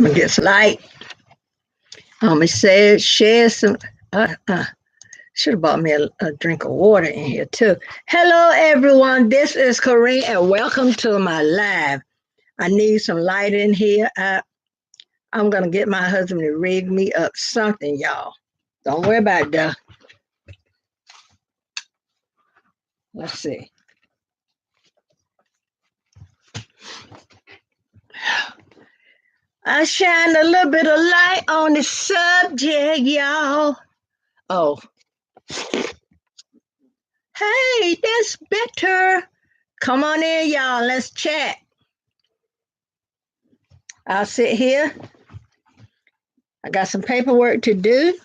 I'm gonna get some light. I'm gonna share some. Should have bought me a drink of water in here too. Hello, everyone. This is Corinne, and welcome to my live. I need some light in here. I'm gonna get my husband to rig me up something, y'all. Don't worry about it, though. Let's see. I shine a little bit of light on the subject, y'all. Oh, hey, that's better. Come on in, y'all. Let's chat. I'll sit here. I got some paperwork to do.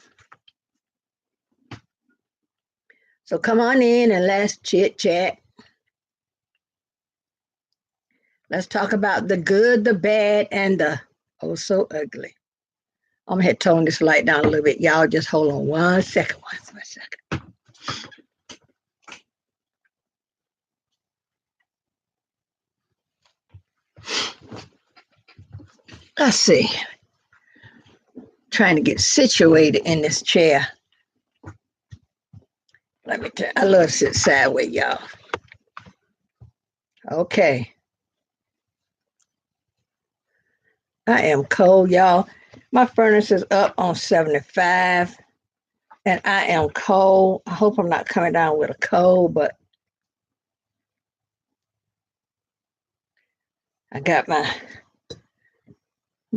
So come on in and let's chit chat. Let's talk about the good, the bad, and the oh so ugly. I'm gonna tone this light down a little bit. Y'all just hold on one second. One second. Let's see. Trying to get situated in this chair. Let me tell you, I love to sit sideways, y'all. Okay. I am cold, y'all. My furnace is up on 75, and I am cold. I hope I'm not coming down with a cold, but I got my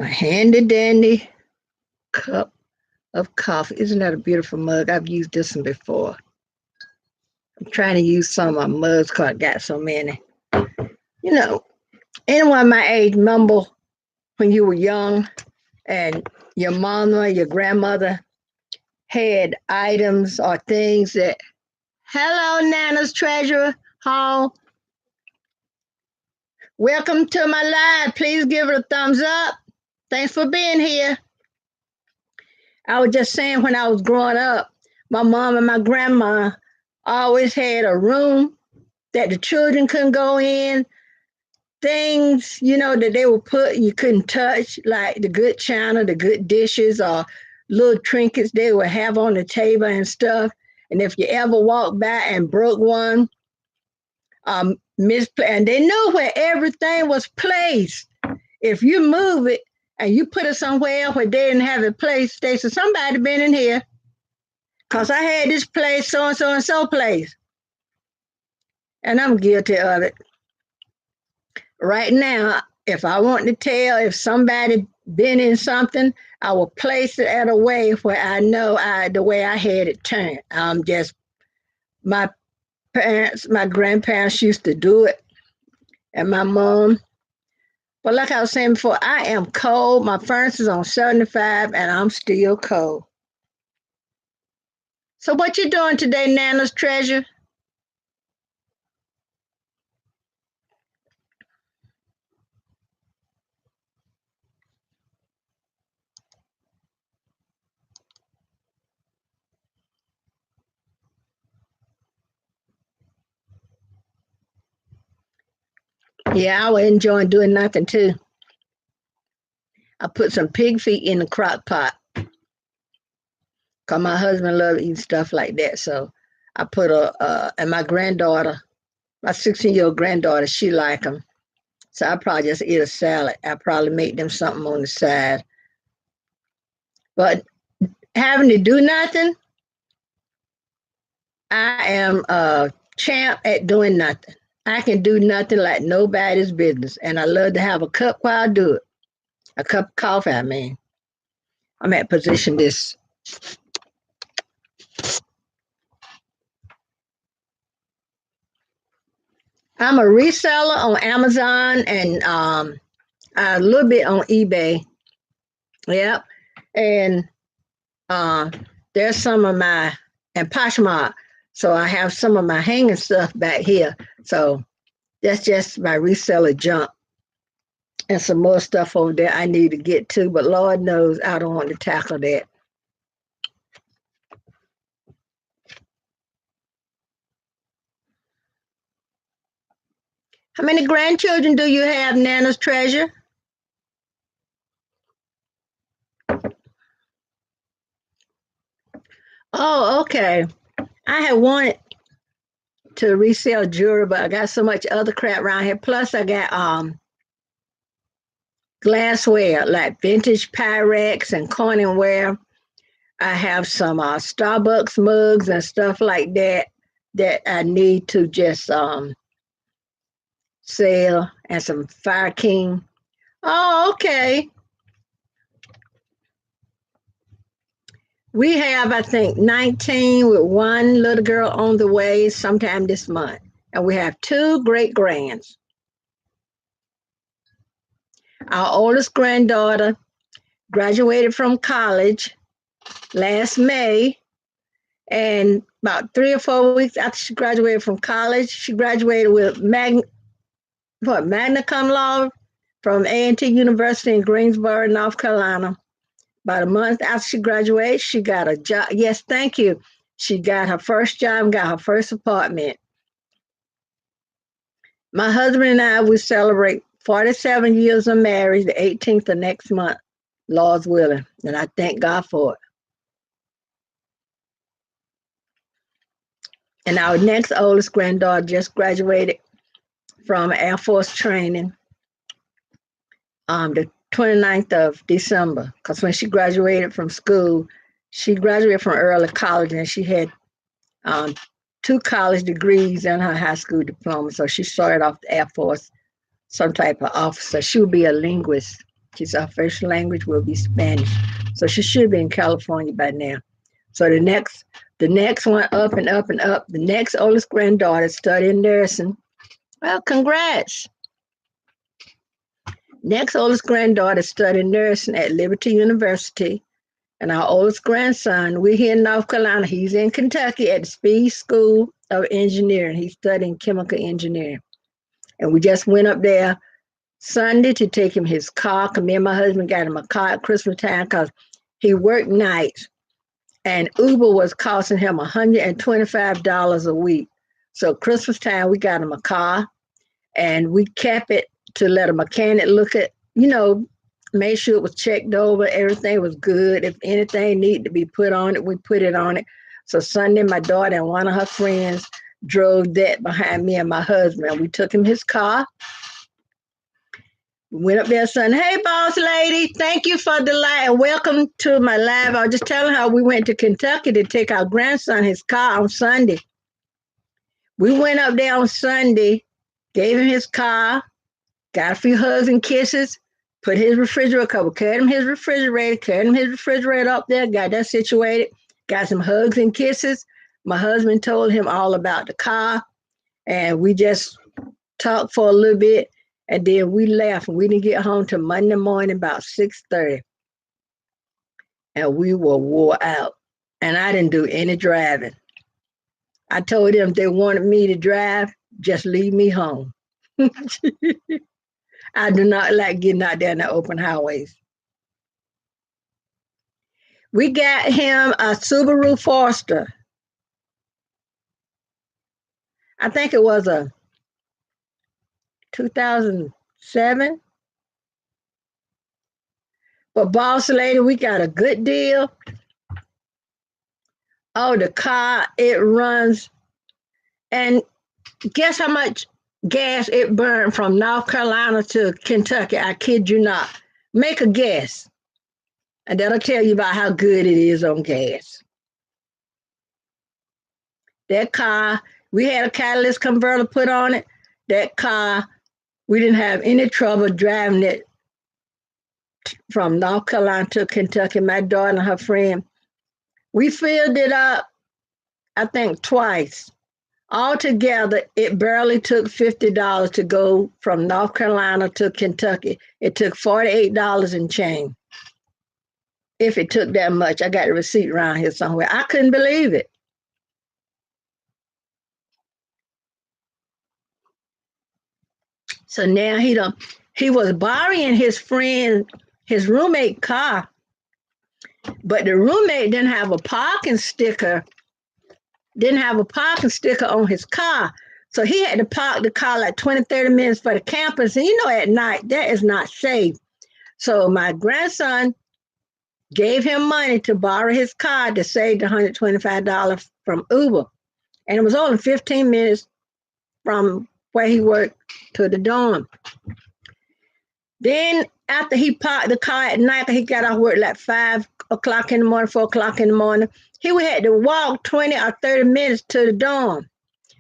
handy dandy cup of coffee. Isn't that a beautiful mug? I've used this one before. I'm trying to use some of my mugs because I got so many. You know, anyone my age, remember when you were young and your mama, your grandmother had items or things that, hello, Nana's Treasure Hall. Welcome to my live. Please give it a thumbs up. Thanks for being here. I was just saying when I was growing up, my mom and my grandma always had a room that the children couldn't go in. Things, that they would put you couldn't touch, like the good china, the good dishes, or little trinkets they would have on the table and stuff. And if you ever walked by and broke one, and they knew where everything was placed. If you move it and you put it somewhere else where they didn't have it placed, they said, somebody been in here. Because I had this place, so and so and so place. And I'm guilty of it. Right now, if I want to tell if somebody been in something, I will place it at a way where I know the way I had it turned. My parents, my grandparents used to do it, and my mom. But like I was saying before, I am cold. My furnace is on 75, and I'm still cold. So what you doing today, Nana's Treasure? Yeah, I was enjoying doing nothing too. I put some pig feet in the crock pot because my husband loved eating stuff like that. So I put and my granddaughter, my 16-year-old granddaughter, she like them. So I probably just eat a salad. I probably make them something on the side. But having to do nothing, I am a champ at doing nothing. I can do nothing like nobody's business. And I love to have a cup while I do it. A cup of coffee, I mean. I'm at position this. I'm a reseller on Amazon and a little bit on eBay. Yep. And uh, there's some of my, and Poshmark. So I have some of my hanging stuff back here. So that's just my reseller junk. And some more stuff over there I need to get to, but Lord knows I don't want to tackle that. How many grandchildren do you have, Nana's Treasure? Oh, okay. I had wanted to resell jewelry, but I got so much other crap around here. Plus, I got glassware like vintage Pyrex and Corningware. I have some Starbucks mugs and stuff like that that I need to just sell, and some Fire King. Oh, okay. We have, I think, 19 with one little girl on the way sometime this month. And we have two great grands. Our oldest granddaughter graduated from college last May. And about 3 or 4 weeks after she graduated from college, she graduated with magna cum laude from A&T University in Greensboro, North Carolina. About a month after she graduated, she got a job. Yes, thank you. She got her first job, got her first apartment. My husband and I, we celebrate 47 years of marriage, the 18th of next month, Lord's willing. And I thank God for it. And our next oldest granddaughter just graduated from Air Force training the 29th of December. Because when she graduated from school, she graduated from early college and she had um, two college degrees and her high school diploma. So she started off the Air Force, some type of officer. She will be a linguist. She's her first language will be Spanish. So she should be in California by now. So the next one up and up and up. The next oldest granddaughter studying nursing. Well, congrats. Next oldest granddaughter studying nursing at Liberty University. And our oldest grandson, we're here in North Carolina. He's in Kentucky at the Speed School of Engineering. He's studying chemical engineering. And we just went up there Sunday to take him his car. Cause me and my husband got him a car at Christmas time because he worked nights. And Uber was costing him $125 a week. So Christmas time, we got him a car. And we kept it to let a mechanic look at, make sure it was checked over, everything was good. If anything needed to be put on it, we put it on it. So Sunday, my daughter and one of her friends drove that behind me and my husband. We took him his car. We went up there Sunday. Hey, boss lady, thank you for the live and welcome to my live. I was just telling her we went to Kentucky to take our grandson his car on Sunday. We went up there on Sunday, gave him his car, got a few hugs and kisses, put his refrigerator cover, carried him his refrigerator up there, got that situated, got some hugs and kisses. My husband told him all about the car, and we just talked for a little bit, and then we left. We didn't get home till Monday morning about 6:30, and we were wore out, and I didn't do any driving. I told them if they wanted me to drive, just leave me home. I do not like getting out there in the open highways. We got him a Subaru Forester. I think it was a 2007. But boss lady, we got a good deal. Oh, the car, it runs. And guess how much gas it burned from North Carolina to Kentucky? I kid you not. Make a guess. And that'll tell you about how good it is on gas. That car, we had a catalyst converter put on it. That car, we didn't have any trouble driving it from North Carolina to Kentucky. My daughter and her friend, we filled it up, I think, twice. Altogether, it barely took $50 to go from North Carolina to Kentucky. It took $48 and change. If it took that much, I got a receipt around here somewhere. I couldn't believe it. So now he was borrowing his friend, his roommate car, but the roommate didn't have a parking sticker on his car. So he had to park the car like 20, 30 minutes for the campus. And at night, that is not safe. So my grandson gave him money to borrow his car to save the $125 from Uber. And it was only 15 minutes from where he worked to the dorm. Then after he parked the car at night, he got off work like 5 o'clock in the morning, 4 o'clock in the morning. He had to walk 20 or 30 minutes to the dorm.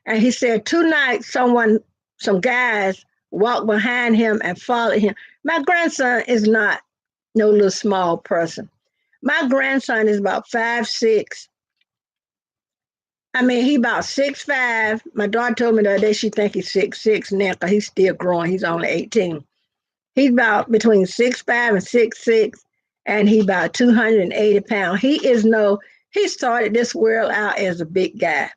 And he said 2 nights, some guys walked behind him and followed him. My grandson is not no little small person. My grandson is about 5'6". I mean, he about 6'5". My daughter told me the other day she think he's 6'6" now because he's still growing. He's only 18. He's about between 6'5" and 6'6", and he about 280 pounds. He started this world out as a big guy.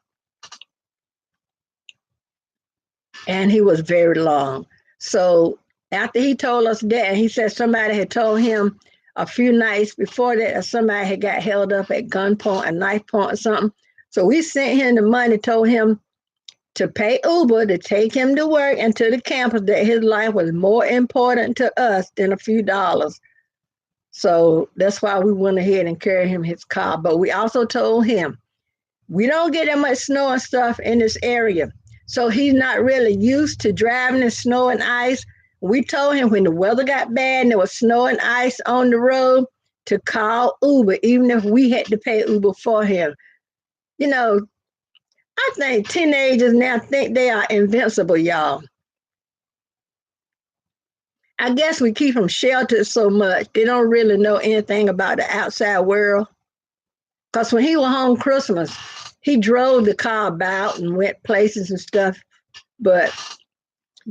And he was very long. So after he told us that, he said somebody had told him a few nights before that somebody had got held up at gunpoint, a knife point or something. So we sent him the money, told him to pay Uber to take him to work and to the campus, that his life was more important to us than a few dollars. So that's why we went ahead and carried him his car. But we also told him, we don't get that much snow and stuff in this area. So he's not really used to driving in snow and ice. We told him when the weather got bad and there was snow and ice on the road to call Uber, even if we had to pay Uber for him. You know, I think teenagers now think they are invincible, y'all. I guess we keep them sheltered so much. They don't really know anything about the outside world. Because when he was home Christmas, he drove the car about and went places and stuff. But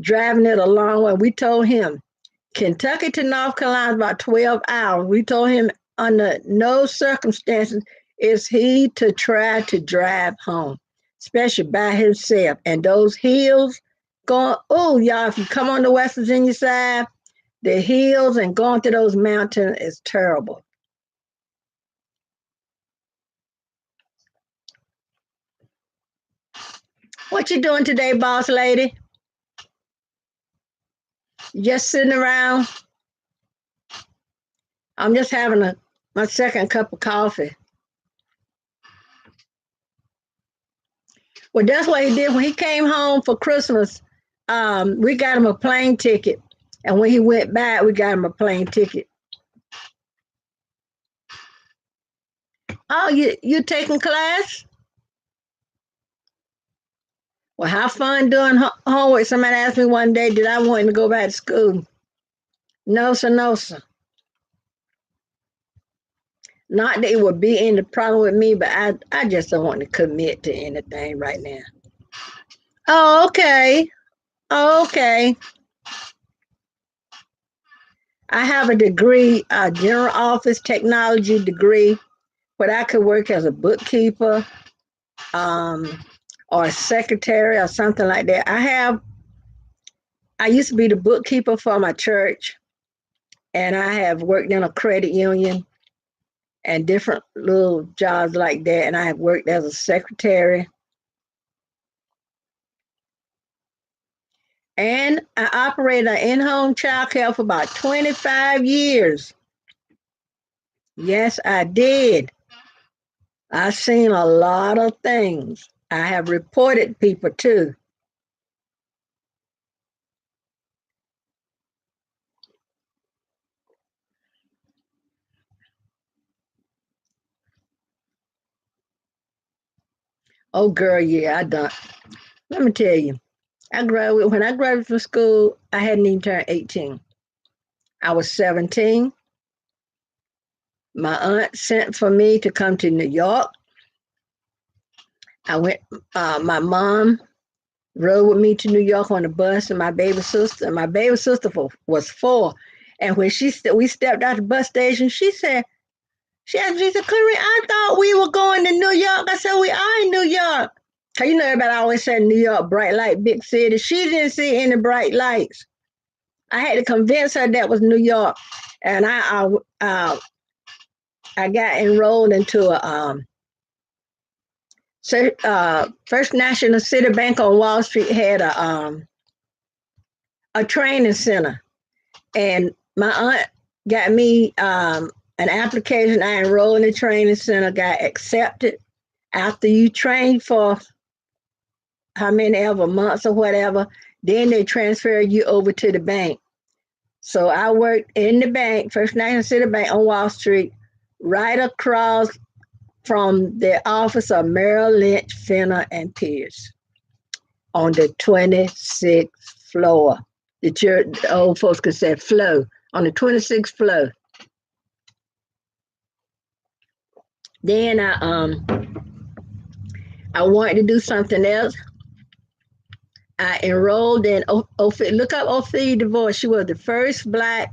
driving it a long way, we told him, Kentucky to North Carolina is about 12 hours. We told him under no circumstances is he to try to drive home, especially by himself. And those hills going, oh, y'all, if you come on the West Virginia side, the hills and going to those mountains is terrible. What you doing today, boss lady? You just sitting around? I'm just having my second cup of coffee. Well, that's what he did when he came home for Christmas. We got him a plane ticket, and when he went back, we got him a plane ticket. Oh, you taking class? Well, have fun doing homework. Somebody asked me one day, did I want to go back to school? No, sir, no, sir. Not that it would be any problem with me, but I just don't want to commit to anything right now. Oh, okay. Oh, okay. I have a degree, a general office technology degree, but I could work as a bookkeeper, um, or a secretary or something like that. I used to be the bookkeeper for my church, and I have worked in a credit union and different little jobs like that. And I have worked as a secretary. And I operated an in-home childcare for about 25 years. Yes, I did. I've seen a lot of things. I have reported people too. Oh, girl, yeah, I done. Let me tell you, when I graduated from school, I hadn't even turned 18. I was 17. My aunt sent for me to come to New York. I went, my mom rode with me to New York on the bus, and my baby sister was 4. And when we stepped out the bus station, she asked me, she said, Clarice, I thought we were going to New York. I said, we are in New York. Cause you know everybody always said New York, bright light, big city. She didn't see any bright lights. I had to convince her that was New York. And I got enrolled into First National City Bank on Wall Street had a training center, and my aunt got me an application. I enrolled in the training center, got accepted. After you train for how many ever months or whatever, then they transfer you over to the bank. So I worked in the bank, First National City Bank on Wall Street, right across from the office of Merrill Lynch, Finner, and Pierce on the 26th floor. The old folks could say floor, on the 26th floor. Then I wanted to do something else. I enrolled in look up Ophelia DeVore. She was the first Black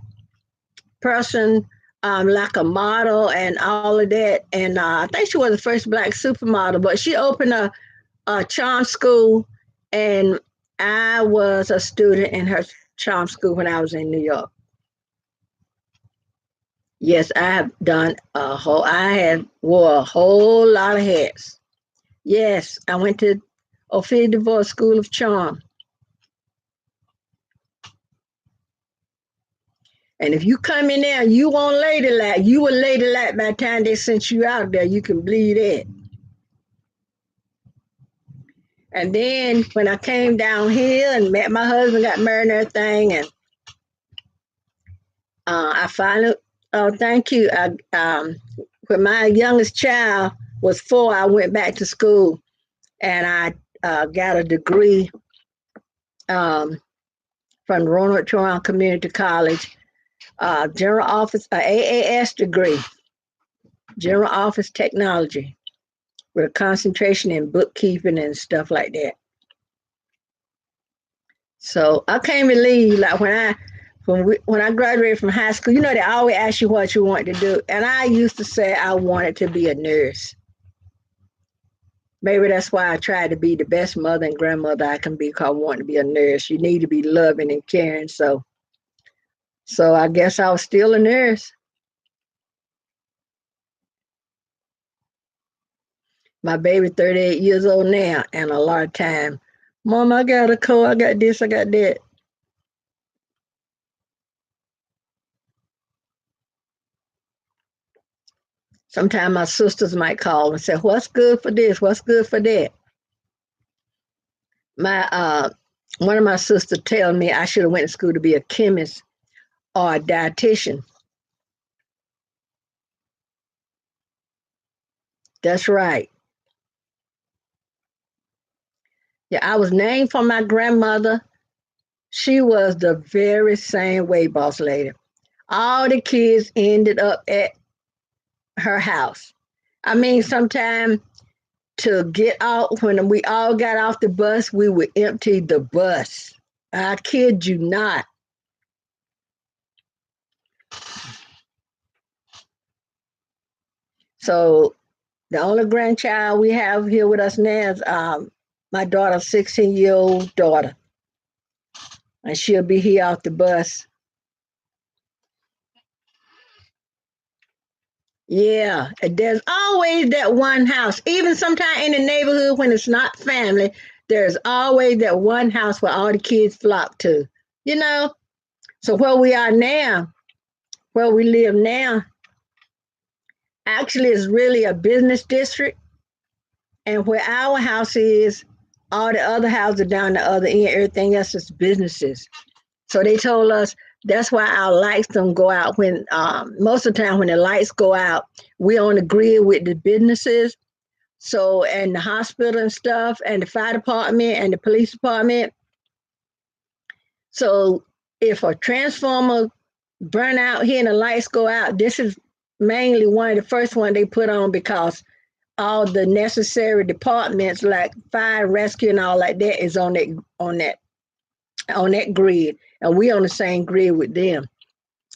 person, like a model and all of that. And I think she was the first Black supermodel, but she opened a charm school, and I was a student in her charm school when I was in New York. Yes, I have wore a whole lot of hats. Yes, I went to Ophelia DeVore School of Charm. And if you come in there, you won't ladylike. You were ladylike by the time they sent you out there. You can believe that. And then when I came down here and met my husband, got married and everything, and I finally, oh, thank you. When my youngest child was 4, I went back to school, and I got a degree from Ronald Troy Community College, general office, AAS degree, general office technology, with a concentration in bookkeeping and stuff like that. So I can't believe, like, when I graduated from high school, they always ask you what you want to do, and I used to say I wanted to be a nurse. Maybe that's why I tried to be the best mother and grandmother I can be, because I want to be a nurse. You need to be loving and caring. So I guess I was still a nurse. My baby 38 years old now, and a lot of time, Mom, I got a cold, I got this, I got that. Sometimes my sisters might call and say, "What's good for this? What's good for that?" My one of my sisters tell me I should have went to school to be a chemist or a dietitian. That's right. Yeah, I was named for my grandmother. She was the very same way, boss lady. All the kids ended up at her house. I mean, sometimes to get out, when we all got off the bus, we would empty the bus. I kid you not. So the only grandchild we have here with us now is my daughter's 16-year-old daughter. And she'll be here off the bus. Yeah, and there's always that one house. Even sometimes in the neighborhood when it's not family, there's always that one house where all the kids flock to. You know? So where we live now, actually is really a business district. And where our house is, all the other houses down the other end, everything else is businesses. So they told us that's why our lights don't go out when most of the time when the lights go out, we're on the grid with the businesses. So and the hospital and stuff and the fire department and the police department. So if a transformer burn out here and the lights go out, this is mainly one of the first one they put on, because all the necessary departments like fire, rescue, and all like that is on that grid, and we on the same grid with them.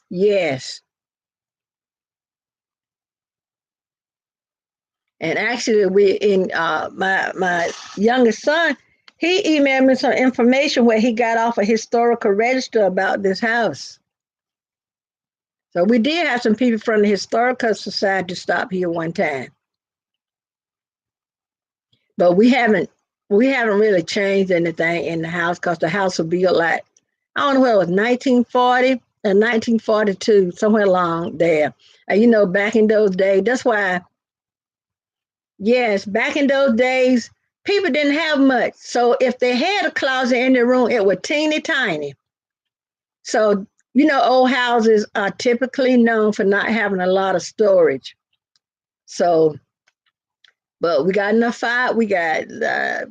Yes, and actually, we in my youngest son, he emailed me some information where he got off a historical register about this house. So we did have some people from the historical society stop here one time, but we haven't really changed anything in the house, because the house will be like, I don't know, whether it was 1940 in 1942, somewhere along there. And you know, back in those days, that's why, yes, back in those days, people didn't have much. So if they had a closet in the room, it was teeny tiny. So, you know, old houses are typically known for not having a lot of storage. So, but we got enough fire. We got, let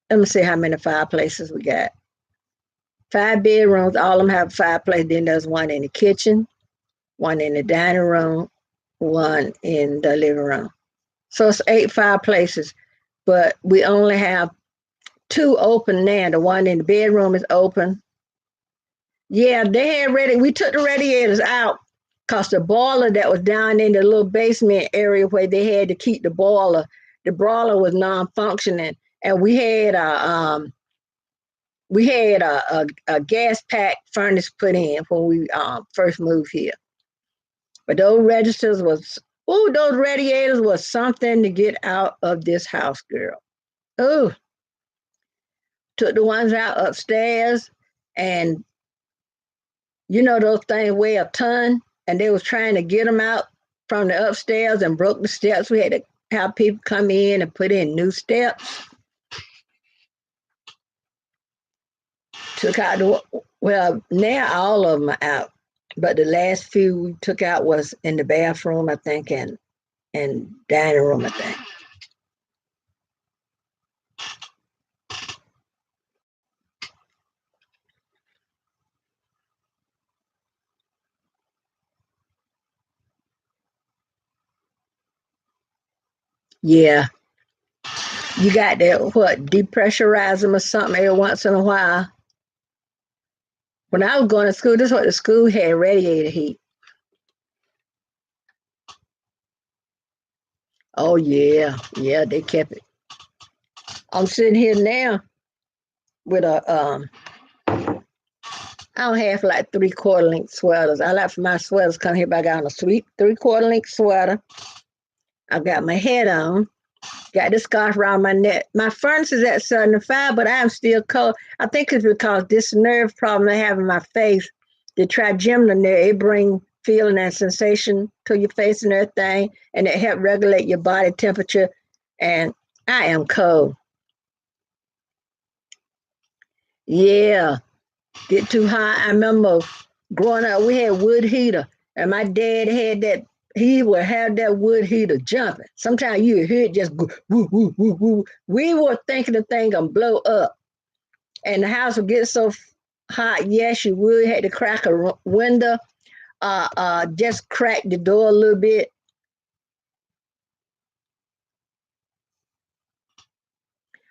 me see how many fireplaces we got. 5 bedrooms, all of them have a fireplace. Then there's one in the kitchen, one in the dining room, one in the living room. So it's 8 fireplaces, but we only have two open now. The one in the bedroom is open. Yeah, they had ready. We took the radiators out because the boiler that was down in the little basement area where they had to keep the boiler was non-functioning, and we had a gas pack furnace put in when we first moved here. But those radiators was something to get out of this house, girl. Oh, took the ones out upstairs, and you know those things weigh a ton, and they was trying to get them out from the upstairs and broke the steps. We had to have people come in and put in new steps. Took out well, now all of them are out, but the last few we took out was in the bathroom, I think, and dining room, I think. Yeah, you got to what depressurize them or something every once in a while. When I was going to school, this is what the school had radiator heat. Oh yeah, yeah, they kept it. I'm sitting here now with I don't have like 3/4 length sweaters. I like for my sweaters come here, but I got on a sweet 3/4 length sweater. I got my head on, got this scarf around my neck. My furnace is at 75, but I'm still cold. I think it's because this nerve problem I have in my face, the trigeminal nerve, it bring feeling and sensation to your face and everything, and it help regulate your body temperature. And I am cold. Yeah, get too hot. I remember growing up, we had wood heater, and my dad had that. He would have that wood heater jumping. Sometimes you would hear it just go woo woo woo woo. We were thinking the thing gonna blow up, and the house would get so hot. Yes, you would had to crack a window, just crack the door a little bit.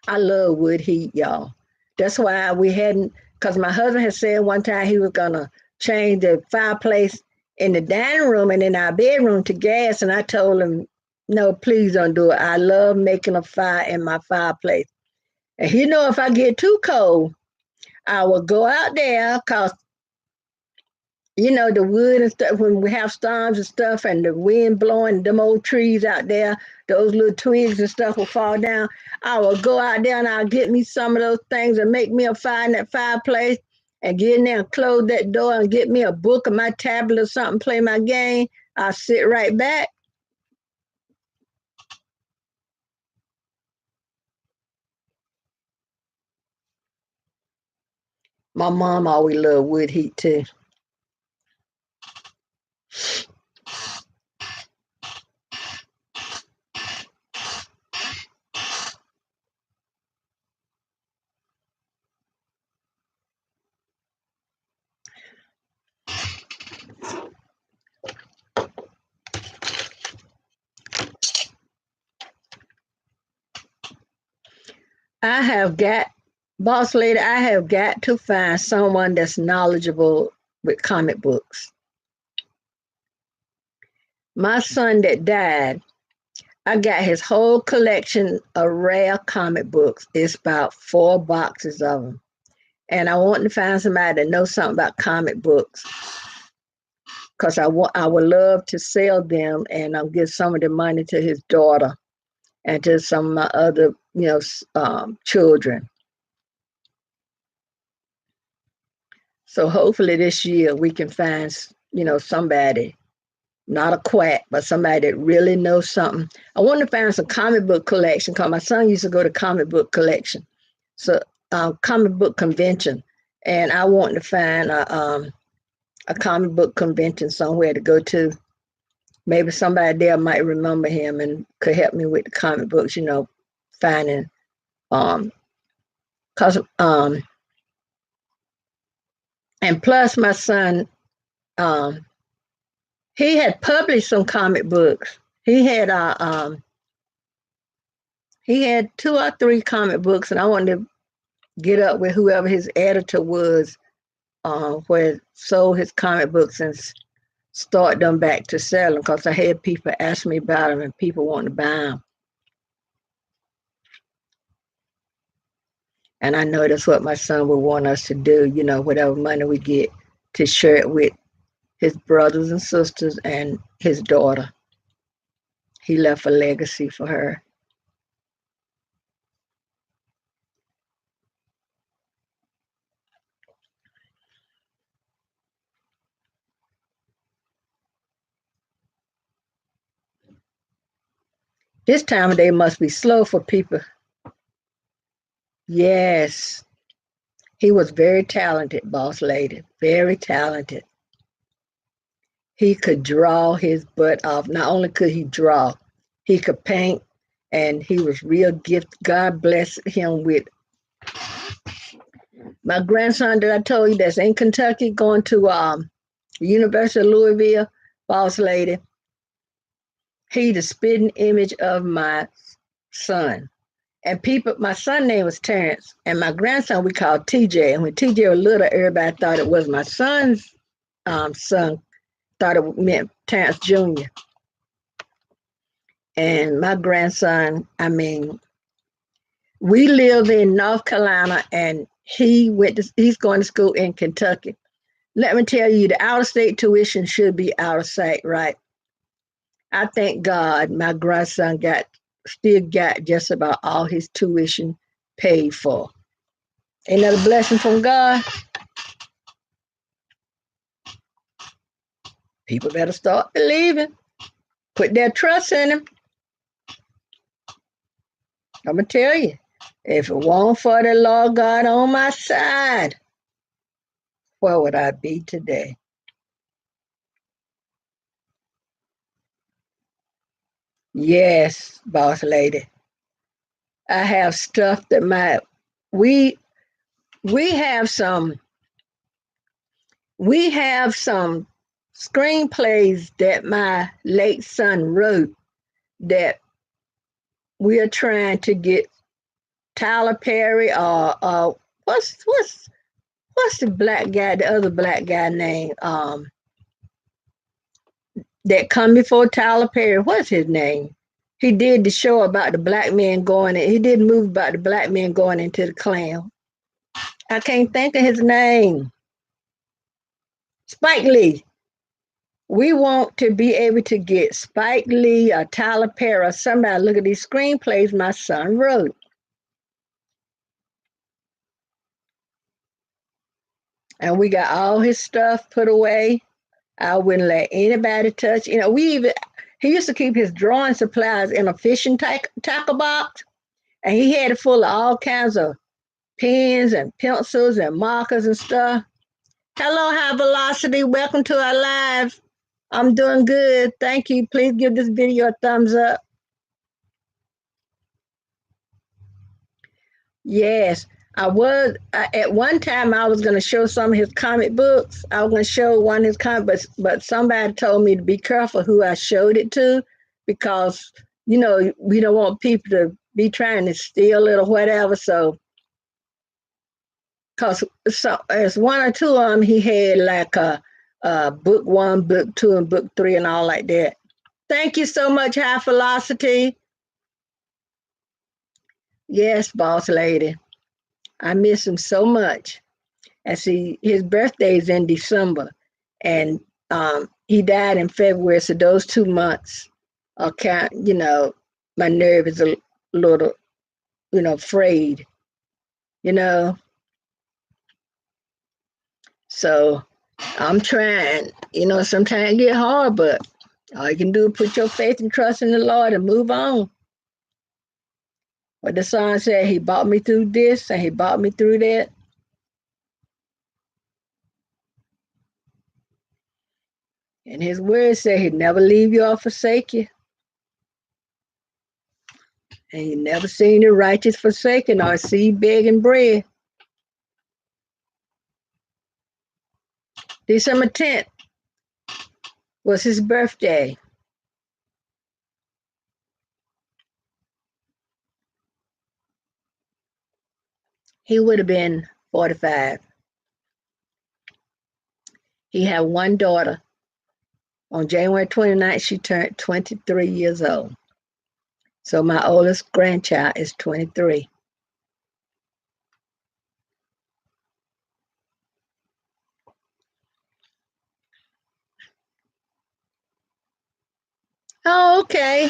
I love wood heat, y'all. That's why we hadn't, because my husband had said one time he was going to change the fireplace in the dining room and in our bedroom to gas. And I told him, no, please don't do it. I love making a fire in my fireplace. And you know, if I get too cold, I will go out there because, you know, the wood and stuff, when we have storms and stuff and the wind blowing, them old trees out there, those little twigs and stuff will fall down. I will go out there and I'll get me some of those things and make me a fire in that fireplace and get in there and close that door and get me a book or my tablet or something, play my game. I'll sit right back. My mom always loved wood heat too. I have got, boss lady, I have got to find someone that's knowledgeable with comic books. My son that died, I got his whole collection of rare comic books. It's about 4 boxes of them. And I want to find somebody that knows something about comic books because I would love to sell them and I'll give some of the money to his daughter and to some of my other, children. So hopefully this year we can find, somebody, not a quack, but somebody that really knows something. I want to find some comic book collection because my son used to go to comic book collection, so comic book convention, and I want to find a comic book convention somewhere to go to. Maybe somebody there might remember him and could help me with the comic books, finding um cause and plus my son um he had published some comic books. He had two or three comic books, and I wanted to get up with whoever his editor was, where sold his comic books and start them back to selling because I had people ask me about them and people want to buy them. And I know that's what my son would want us to do, whatever money we get to share it with his brothers and sisters and his daughter. He left a legacy for her. This time of day must be slow for people. Yes, he was very talented, boss lady, very talented. He could draw his butt off. Not only could he draw, he could paint, and he was real gifted. God blessed him with my grandson that I told you that's in Kentucky going to University of Louisville, boss lady. He the spitting image of my son. And people, my son name was Terrence, and my grandson we called TJ. And when TJ was little, everybody thought it was my son's son, thought it meant Terrence Jr. And my grandson, we live in North Carolina, and he's going to school in Kentucky. Let me tell you, the out-of-state tuition should be out of sight, right? I thank God my grandson still got just about all his tuition paid for. Ain't that a blessing from God? People better start believing. Put their trust in him. I'm going to tell you, if it weren't for the Lord God on my side, where would I be today? Yes, boss lady. I have stuff that we we have some we have some screenplays that my late son wrote that we are trying to get Tyler Perry or what's the black guy, the other black guy name that come before Tyler Perry? What's his name? He did the show about the black men going in. He did a movie about the black men going into the Klan. I can't think of his name. Spike Lee. We want to be able to get Spike Lee or Tyler Perry or somebody look at these screenplays my son wrote. And we got all his stuff put away. I wouldn't let anybody touch. He used to keep his drawing supplies in a fishing tackle box, and he had it full of all kinds of pens and pencils and markers and stuff. Hello, High Velocity. Welcome to our live. I'm doing good. Thank you. Please give this video a thumbs up. Yes, at one time I was going to show some of his comic books. I was going to show one of his comic books, but somebody told me to be careful who I showed it to because, we don't want people to be trying to steal it or whatever. So, because as one or two of them, he had like a book one, book two, and book three, and all like that. Thank you so much, High Velocity. Yes, boss lady. I miss him so much. And see, his birthday is in December, and he died in February. So those 2 months are my nerve is a little, frayed, you know. So I'm trying. Sometimes it get hard, but all you can do is put your faith and trust in the Lord and move on. What the song said, He brought me through this and He brought me through that. And His word said He'd never leave you or forsake you. And He never seen the righteous forsaken or see begging bread. December 10th was his birthday. He would have been 45. He had one daughter. On January 29th, she turned 23 years old. So my oldest grandchild is 23. Oh, okay.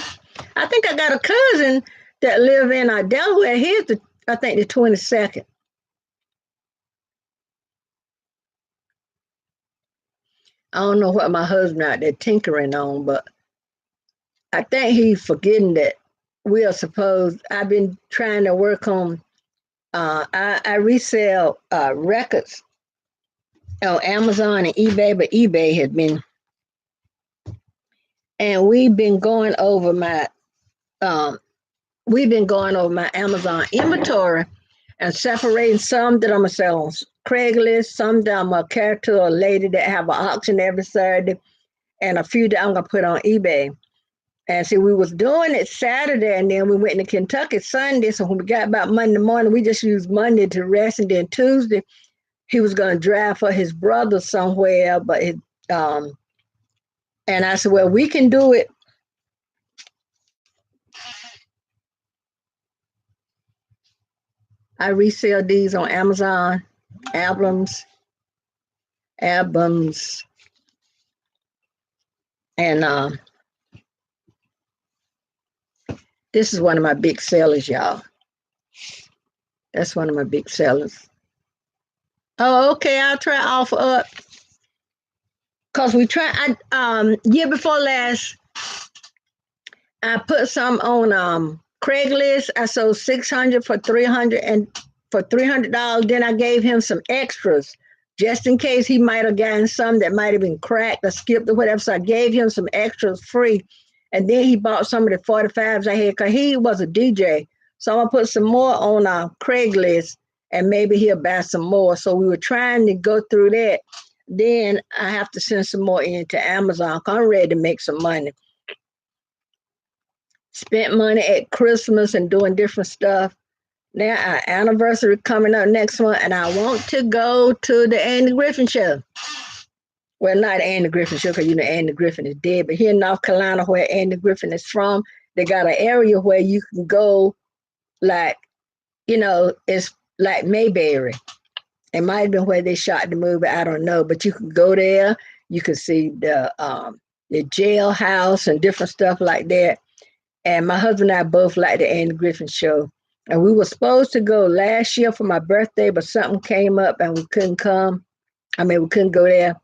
I think I got a cousin that live in Delaware. Here's I think the 22nd. I don't know what my husband out there tinkering on, but I think he's forgetting that we are supposed. I've been trying to work on. I resell records on Amazon and eBay, but eBay has been, and um, we've been going over my Amazon inventory and separating some that I'm gonna sell on Craigslist, some that I'm gonna carry to a lady that have an auction every Saturday, and a few that I'm gonna put on eBay. And see, we was doing it Saturday, and then we went to Kentucky Sunday. So when we got back Monday morning, we just used Monday to rest, and then Tuesday he was gonna drive for his brother somewhere, but um, and I said, well, we can do it. I resell these on Amazon, albums, albums, and this is one of my big sellers, y'all. That's one of my big sellers. Oh, okay. I'll try offer up because we try. Year before last, I put some on Craigslist. I sold 600 for 300 and for $300. Then I gave him some extras just in case he might have gotten some that might have been cracked or skipped or whatever. So I gave him some extras free. And then he bought some of the 45s I had because he was a DJ. So I'm gonna put some more on Craigslist and maybe he'll buy some more. So we were trying to go through that. Then I have to send some more into Amazon because I'm ready to make some money. Spent money at Christmas and doing different stuff. Now our anniversary coming up next month, and I want to go to the Andy Griffin show. Well, not Andy Griffin show, because Andy Griffin is dead, but here in North Carolina, where Andy Griffin is from, they got an area where you can go, like, it's like Mayberry. It might have been where they shot the movie, I don't know, but you can go there. You can see the jailhouse and different stuff like that. And my husband and I both like the Andy Griffin show. And we were supposed to go last year for my birthday, but something came up and we couldn't come. We couldn't go there.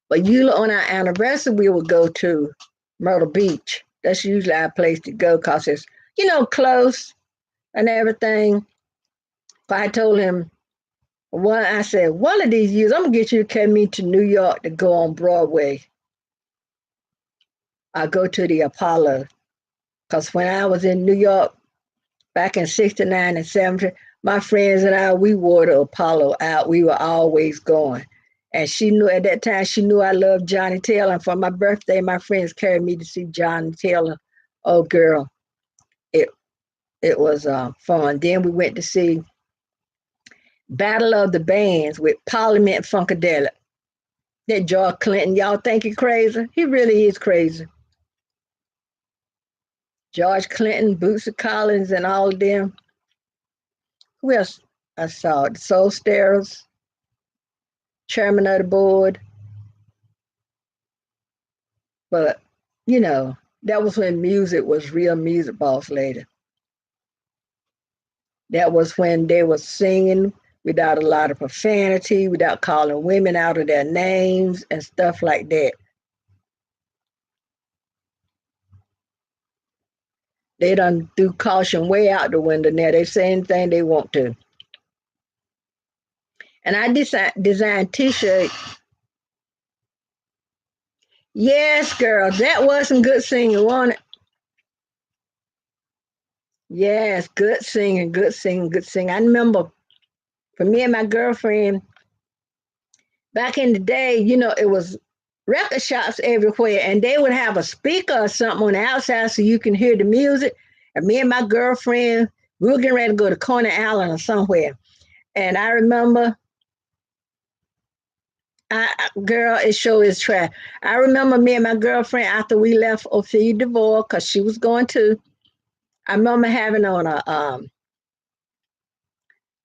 But usually on our anniversary, we would go to Myrtle Beach. That's usually our place to go because it's, close and everything. But I told him, I said, one of these years, I'm going to get you to carry me to New York to go on Broadway. I go to the Apollo. Because when I was in New York back in 69 and 70, my friends and I, we wore the Apollo out. We were always going. And she knew at that time, she knew I loved Johnny Taylor. And for my birthday, my friends carried me to see Johnny Taylor. Oh, girl, it was fun. Then we went to see Battle of the Bands with Parliament Funkadelic. That George Clinton, y'all think he's crazy? He really is crazy. George Clinton, Bootsy Collins, and all of them. Who else I saw? The Soul Stirrers, chairman of the board. But, that was when music was real music, boss lady. That was when they were singing without a lot of profanity, without calling women out of their names and stuff like that. They done threw caution way out the window now. They say anything they want to. And I designed t-shirt. Yes, girl, that wasn't good singing, wasn't it? Yes, good singing, good singing, good singing. I remember for me and my girlfriend back in the day, it was record shops everywhere, and they would have a speaker or something on the outside so you can hear the music. And me and my girlfriend, we were getting ready to go to Coney Island or somewhere. And I remember, girl, it sure is trash. I remember me and my girlfriend after we left Ophelia DeVore because she was going to. I remember having on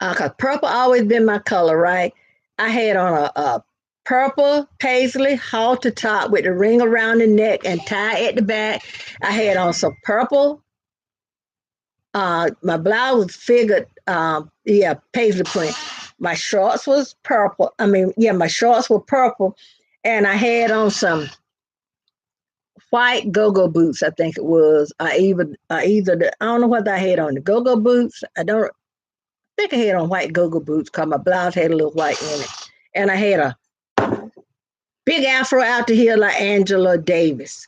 cause purple always been my color, right? I had on a purple paisley halter top with the ring around the neck and tie at the back. I had on some purple. My blouse was figured, yeah, paisley print. My shorts was purple. I mean, yeah, my shorts were purple, and I had on some white go-go boots. I think it was. I don't know what I had on the go-go boots. I don't think I had on white go-go boots because my blouse had a little white in it, and I had a big afro out to here like Angela Davis.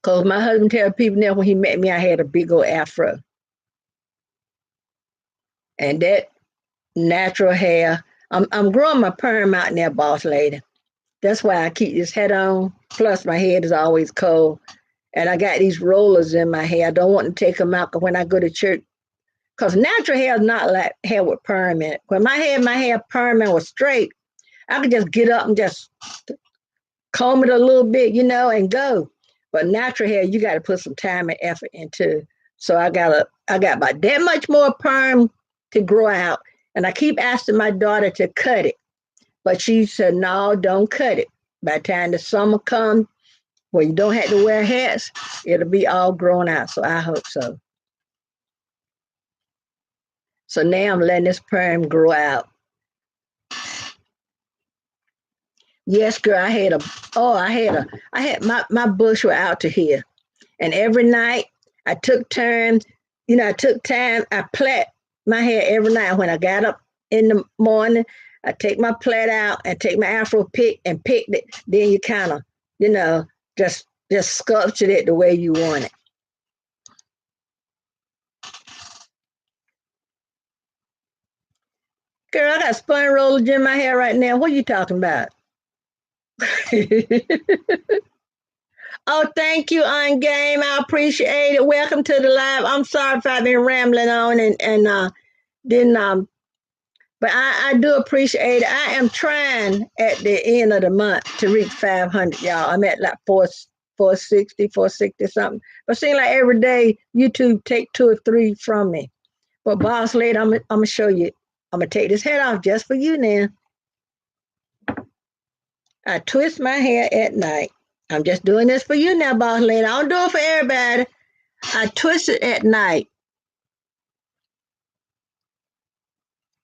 Cause my husband tell people now when he met me, I had a big old afro, and that natural hair. I'm growing my perm out now, boss lady. That's why I keep this hat on. Plus, my head is always cold, and I got these rollers in my hair. I don't want to take them out 'cause when I go to church. Cause natural hair is not like hair with perm in it. When my hair perm and was straight, I could just get up and just comb it a little bit, and go. But natural hair, you got to put some time and effort into. So I got about that much more perm to grow out. And I keep asking my daughter to cut it. But she said, no, don't cut it. By the time the summer comes, where you don't have to wear hats, it'll be all grown out. So I hope so. So now I'm letting this perm grow out. Yes, girl, I had my bush were out to here. And every night I took turns, I took time, I plait my hair every night. When I got up in the morning, I take my plait out and take my afro pick and picked it. Then you kind of, you know, just sculptured it the way you want it. Girl, I got spun rollers in my hair right now. What are you talking about? Oh, thank you, on game. I appreciate it. Welcome to the live. I'm sorry if I've been rambling on and didn't but I do appreciate it. I am trying at the end of the month to reach 500, y'all. I'm at like 460 something. But it seems like every day YouTube take 2 or 3 from me. But boss lady, I'm gonna show you. I'm gonna take this head off just for you now. I twist my hair at night. I'm just doing this for you now, boss lady. I don't do it for everybody. I twist it at night.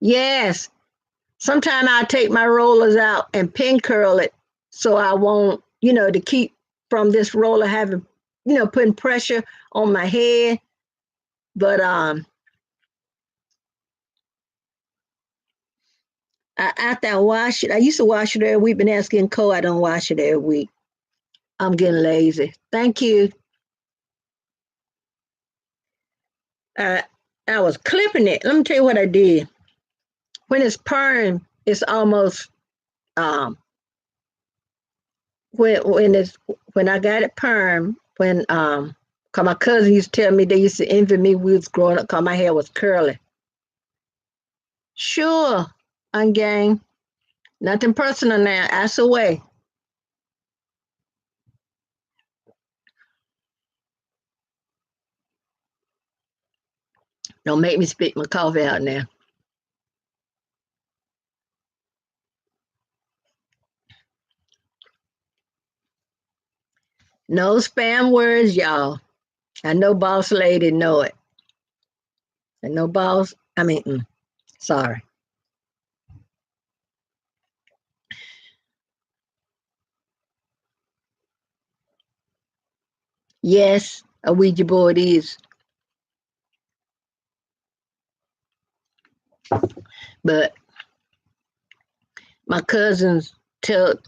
Yes. Sometimes I take my rollers out and pin curl it so I won't, to keep from this roller having, putting pressure on my head. But after I wash it, I used to wash it every week, but now it's getting cold. I don't wash it every week. I'm getting lazy. Thank you. Uh, I was clipping it. Let me tell you what I did. When it's perm, it's almost um when I got it perm, when cause my cousin used to tell me they used to envy me when we was growing up cause my hair was curly. Sure, on gang. Nothing personal now. Ask away. Don't make me spit my coffee out now. No spam words, y'all. I know boss lady know it. And no boss, I mean, Sorry. Yes, a Ouija board is. But my cousins told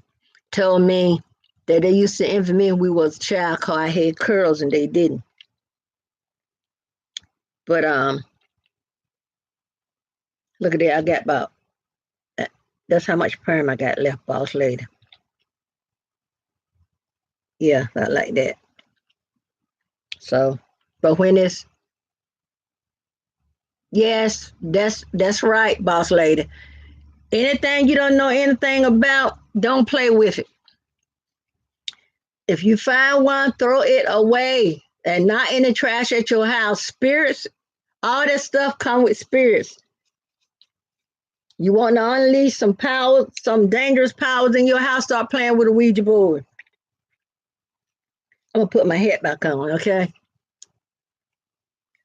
me that they used to envy me when we was a child cause I had curls and they didn't. But look at that, I got about that's how much perm I got left, boss lady. Yeah, about like that. So, but when it's yes, that's right, boss lady. Anything you don't know anything about, don't play with it. If you find one, throw it away and not in the trash at your house. Spirits, all that stuff come with spirits. You want to unleash some power, some dangerous powers in your house, start playing with a Ouija board. I'm gonna put my hat back on, okay?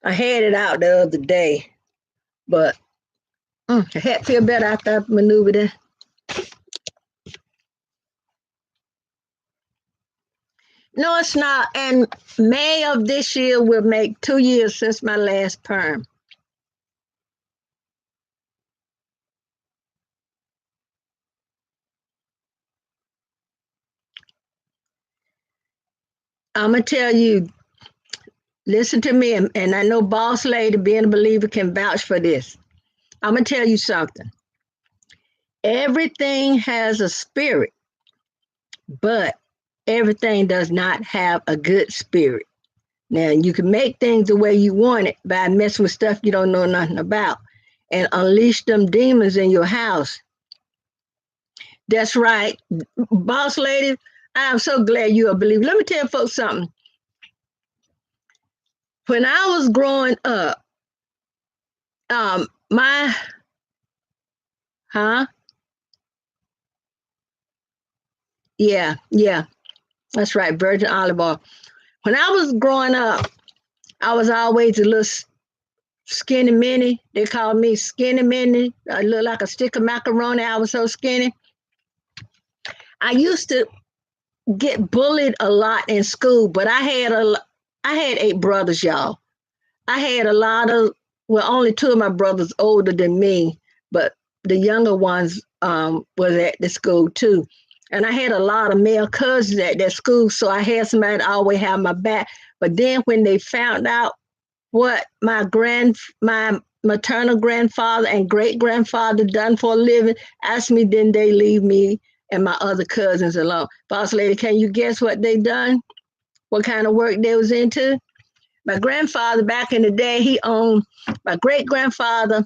I had it out the other day, but the hat feel better after I maneuvered it. No, it's not. And May of this year will make 2 years since my last perm. I'm gonna tell you, listen to me, and I know boss lady being a believer can vouch for this. I'm gonna tell you something. Everything has a spirit, but everything does not have a good spirit. Now you can make things the way you want it by messing with stuff you don't know nothing about and unleash them demons in your house. That's right. Boss lady, I'm so glad you're a believer. Let me tell folks something. When I was growing up, my huh? Yeah, that's right, virgin olive oil. When I was growing up, I was always a little skinny mini. They called me skinny mini. I looked like a stick of macaroni. I was so skinny. I used to get bullied a lot in school, but I had eight brothers, y'all. I had a lot of well, only two of my brothers older than me, but the younger ones was at the school too. And I had a lot of male cousins at that school, so I had somebody to always have my back. But then when they found out what my maternal grandfather and great grandfather done for a living, asked me, then they leave me and my other cousins alone. Boss lady, can you guess what they done? What kind of work they was into? My grandfather back in the day, my great grandfather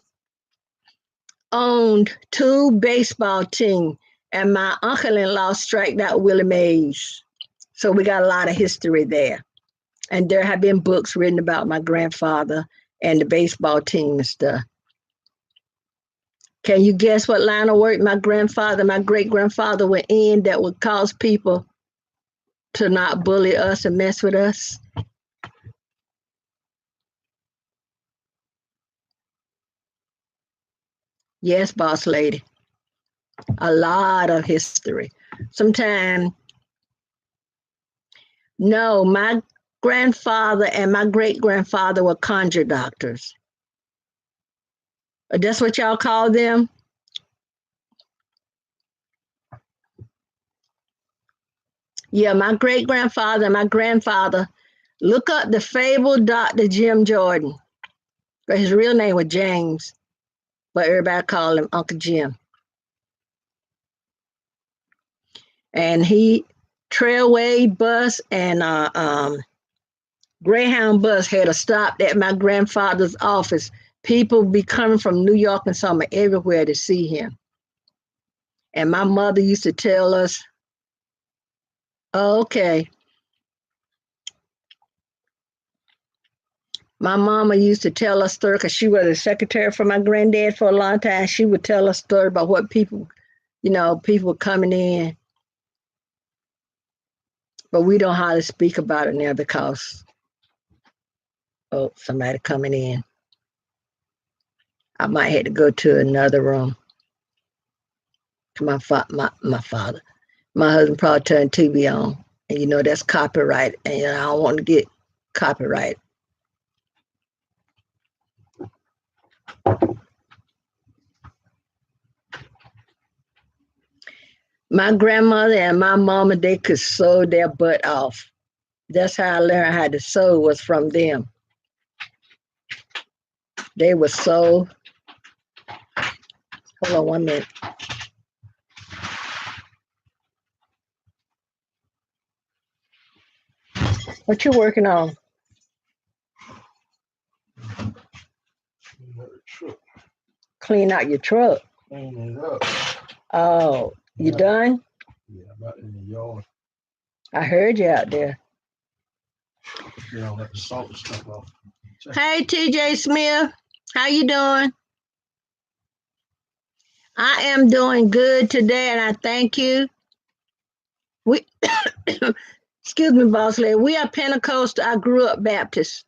owned two baseball teams, and my uncle-in-law striked out Willie Mays. So we got a lot of history there. And there have been books written about my grandfather and the baseball team and stuff. Can you guess what line of work my great grandfather went in that would cause people to not bully us and mess with us? Yes, boss lady. A lot of history. Sometimes, no, my grandfather and my great grandfather were conjure doctors. That's what y'all call them? Yeah, my great grandfather and my grandfather. Look up the fabled Dr. Jim Jordan. His real name was James, but everybody called him Uncle Jim. And he Trailway bus and Greyhound bus had a stop at my grandfather's office. People be coming from New York and summer everywhere to see him. And my mother used to tell us, oh, okay. My mama used to tell us story because she was a secretary for my granddad for a long time. She would tell us story about what people coming in. But we don't hardly speak about it now because somebody coming in. I might have to go to another room. To my father. My husband probably turned TV on. And you know that's copyright. And I don't want to get copyright. My grandmother and my mama, they could sew their butt off. That's how I learned how to sew was from them. They were so. Hold on 1 minute. What you working on? Clean out your truck. Clean it up. Oh, you done? Yeah, I'm out in the yard. I heard you out there. Yeah, I'll let the salt and stuff off. Hey, TJ Smith, how you doing? I am doing good today, and I thank you. We, excuse me, boss lady. We are Pentecostal. I grew up Baptist.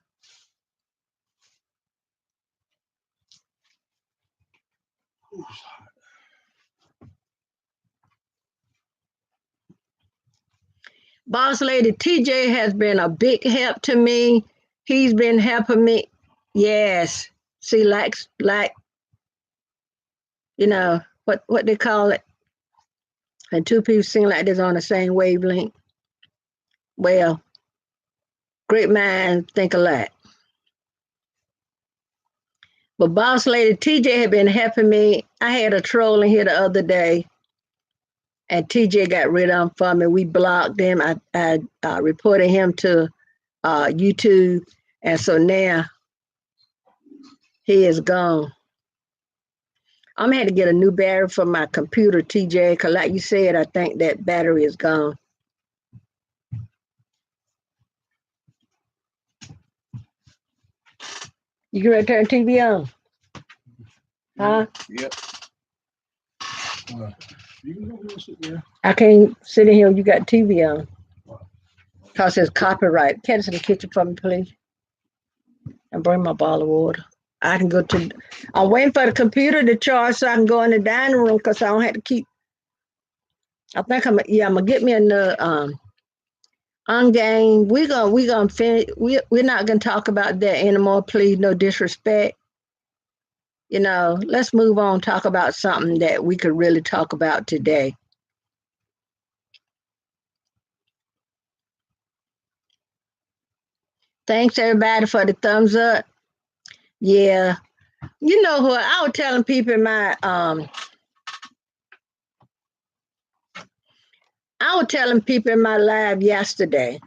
Boss lady TJ has been a big help to me. He's been helping me. Yes. See, like what they call it, and two people sing like this on the same wavelength. Well, great minds think alike. But boss lady TJ had been helping me. I had a troll in here the other day, and TJ got rid of him for me. We blocked him. I reported him to YouTube, and so now he is gone. I'm gonna have to get a new battery for my computer, TJ, because like you said, I think that battery is gone. You can ready to turn TV on? Huh? Yep. You can go and sit there. I can't sit in here when you got TV on. Because it's copyright. Catch in the kitchen for me, please. And bring my bottle of water. I can go to, I'm waiting for the computer to charge so I can go in the dining room because I don't have to keep, I think I'm gonna get me another on game. We're gonna finish. We're not gonna talk about that anymore, please. No disrespect. Let's move on, talk about something that we could really talk about today. Thanks everybody for the thumbs up. Yeah. You know what? I was telling people in my live yesterday.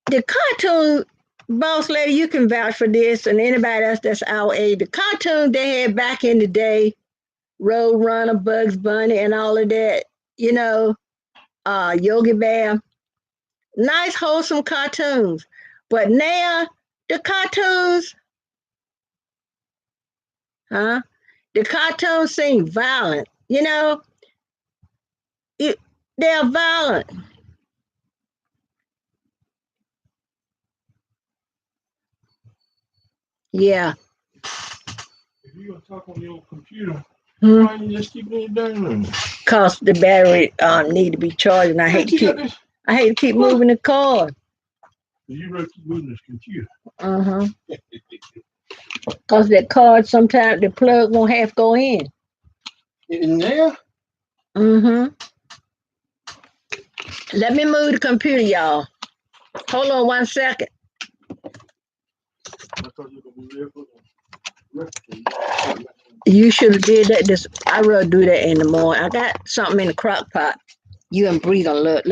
The cartoon, boss lady, you can vouch for this, and anybody else that's our age. The cartoon they had back in the day, Road Runner, Bugs Bunny, and all of that. Yogi Bear. Nice, wholesome cartoons. But now the cartoons, huh? The cartoons seem violent. It, they're violent. Yeah. If you're gonna talk on your computer, Hmm. why don't you just keep it down? Cause the battery need to be charged, and I hate to keep moving the cord. You better keep moving this computer. Uh-huh. Cause that cord sometimes the plug won't have to go in. In there? Mm-hmm. Let me move the computer, y'all. Hold on 1 second. You should have did that. I rather do that in the morning. I got something in the crock pot. You and Bree gonna look.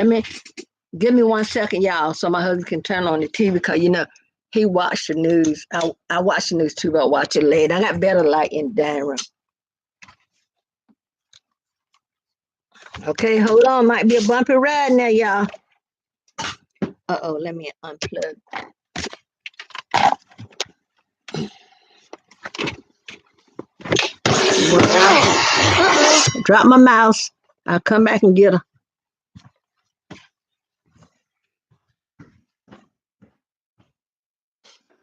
Give me 1 second, y'all, so my husband can turn on the TV because he watched the news. I watch the news too, but I watch it late. I got better light in the dining room. Okay, hold on. Might be a bumpy ride now, y'all. Uh-oh, let me unplug. Uh-oh, drop my mouse. I'll come back and get her.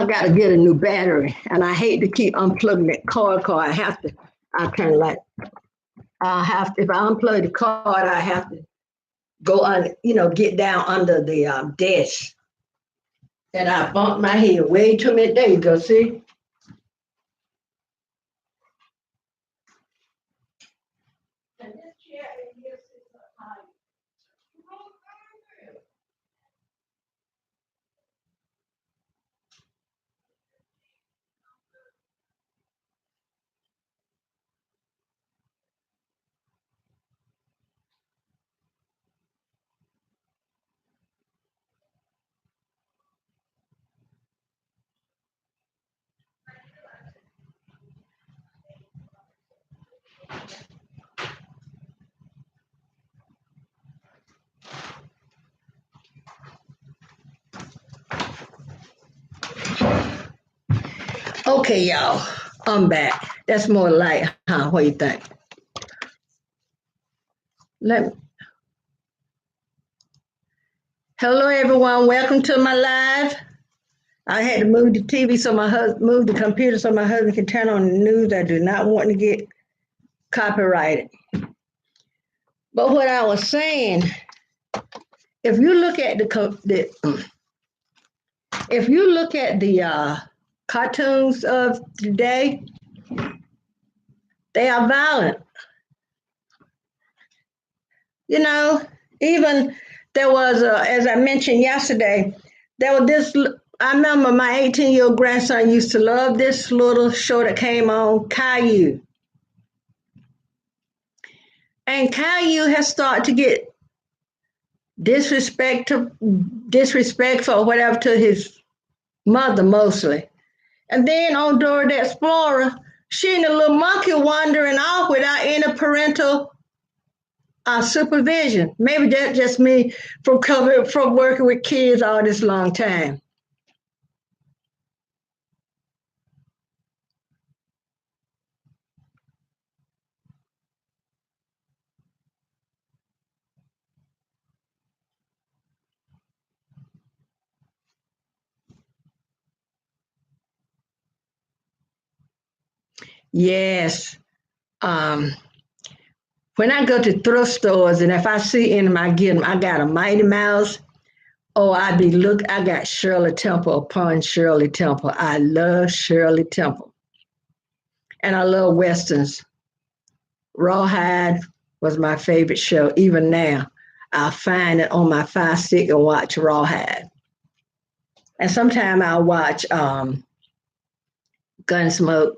got to get a new battery, and I hate to keep unplugging that cord. Cause I have to. I kind of like. I have to. If I unplug the cord, I have to go on. Get down under the desk, and I bumped my head way too many. There you go. See. Okay, y'all. I'm back. That's more light, huh? What do you think? Let Hello, everyone. Welcome to my live. I had to move the TV so my husband move the computer so my husband can turn on the news. I do not want to get copyrighted. But what I was saying, if you look at if you look at the cartoons of today, they are violent. You know, even there was, as I mentioned yesterday, there was this. I remember my 18-year-old grandson used to love this little show that came on, Caillou. And Caillou has started to get disrespectful or whatever to his mother mostly. And then on Dora the Explorer, she and the little monkey wandering off without any parental supervision. Maybe that's just me from working with kids all this long time. Yes. Um, when I go to thrift stores and if I see any of them, I get them. I got a Mighty Mouse. Oh, I got Shirley Temple upon Shirley Temple. I love Shirley Temple. And I love Westerns. Rawhide was my favorite show. Even now, I'll find it on my Fire Stick and watch Rawhide. And sometimes I'll watch Gunsmoke.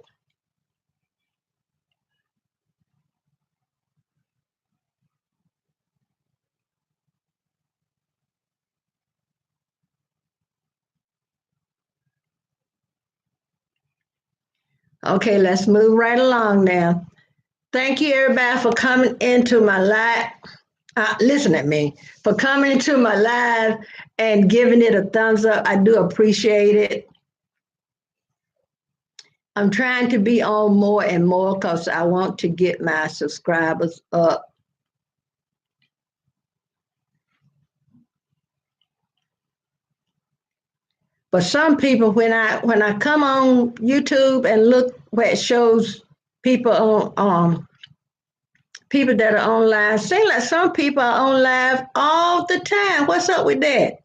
Okay, let's move right along now. Thank you, everybody, for coming into my live. Listen at me, for coming into my live and giving it a thumbs up. I do appreciate it. I'm trying to be on more and more because I want to get my subscribers up. But some people, when I come on YouTube and look where it shows people on people that are on live, seem like some people are on live all the time. What's up with that?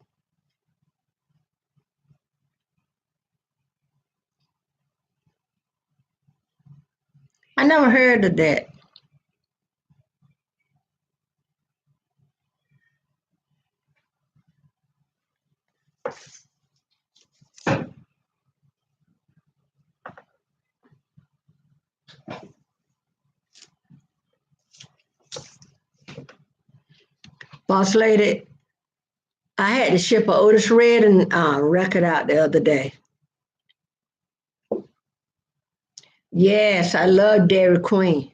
I never heard of that. Boss lady, I had to ship a Otis Redding record out the other day. Yes, I love Dairy Queen.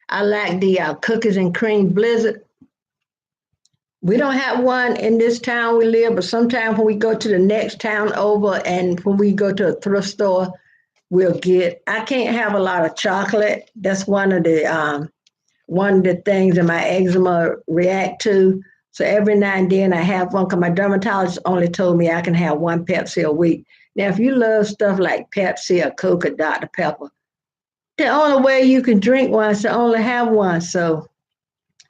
I like the cookies and cream blizzard. We don't have one in this town we live, but sometimes when we go to the next town over and when we go to a thrift store, we'll get. I can't have a lot of chocolate. That's one of the things that my eczema react to. So every now and then I have one because my dermatologist only told me I can have one Pepsi a week. Now, if you love stuff like Pepsi or Coke or Dr. Pepper, the only way you can drink one is to only have one. So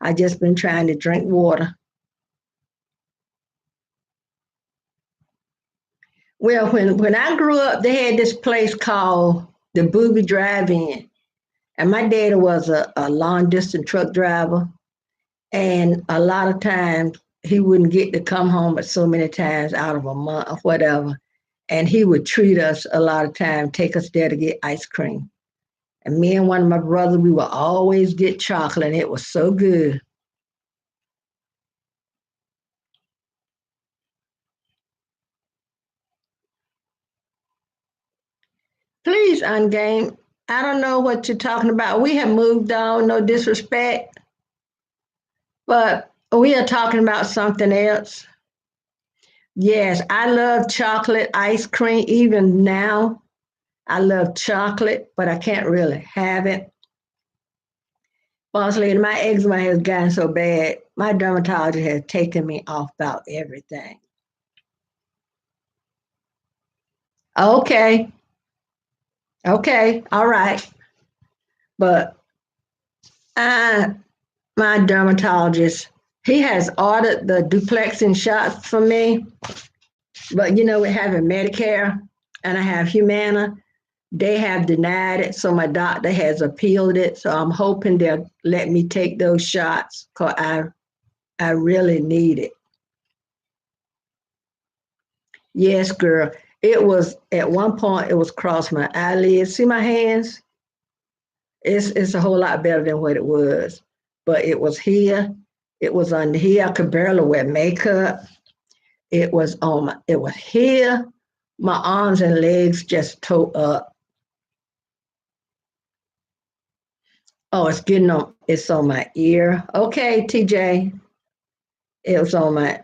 I just been trying to drink water. Well, when I grew up, they had this place called the Booby Drive-In. And my daddy was a long distance truck driver. And a lot of times he wouldn't get to come home but so many times out of a month or whatever. And he would treat us a lot of time, take us there to get ice cream. And me and one of my brothers, we would always get chocolate, and it was so good. Please, Ungame, I don't know what you're talking about. We have moved on, no disrespect, but we are talking about something else. Yes, I love chocolate ice cream. Even now, I love chocolate, but I can't really have it. Boss lady, my eczema has gotten so bad, my dermatologist has taken me off about everything. Okay, okay, all right. But I, my dermatologist, he has ordered the duplexing shots for me. But we have a Medicare and I have Humana. They have denied it, so my doctor has appealed it. So I'm hoping they'll let me take those shots because I really need it. Yes, girl. It was at one point. It was across my eyelids. See my hands? It's a whole lot better than what it was. But it was here. It was under here. I could barely wear makeup. It was here. My arms and legs just toe up. Oh, it's on my ear. Okay, TJ. It was on my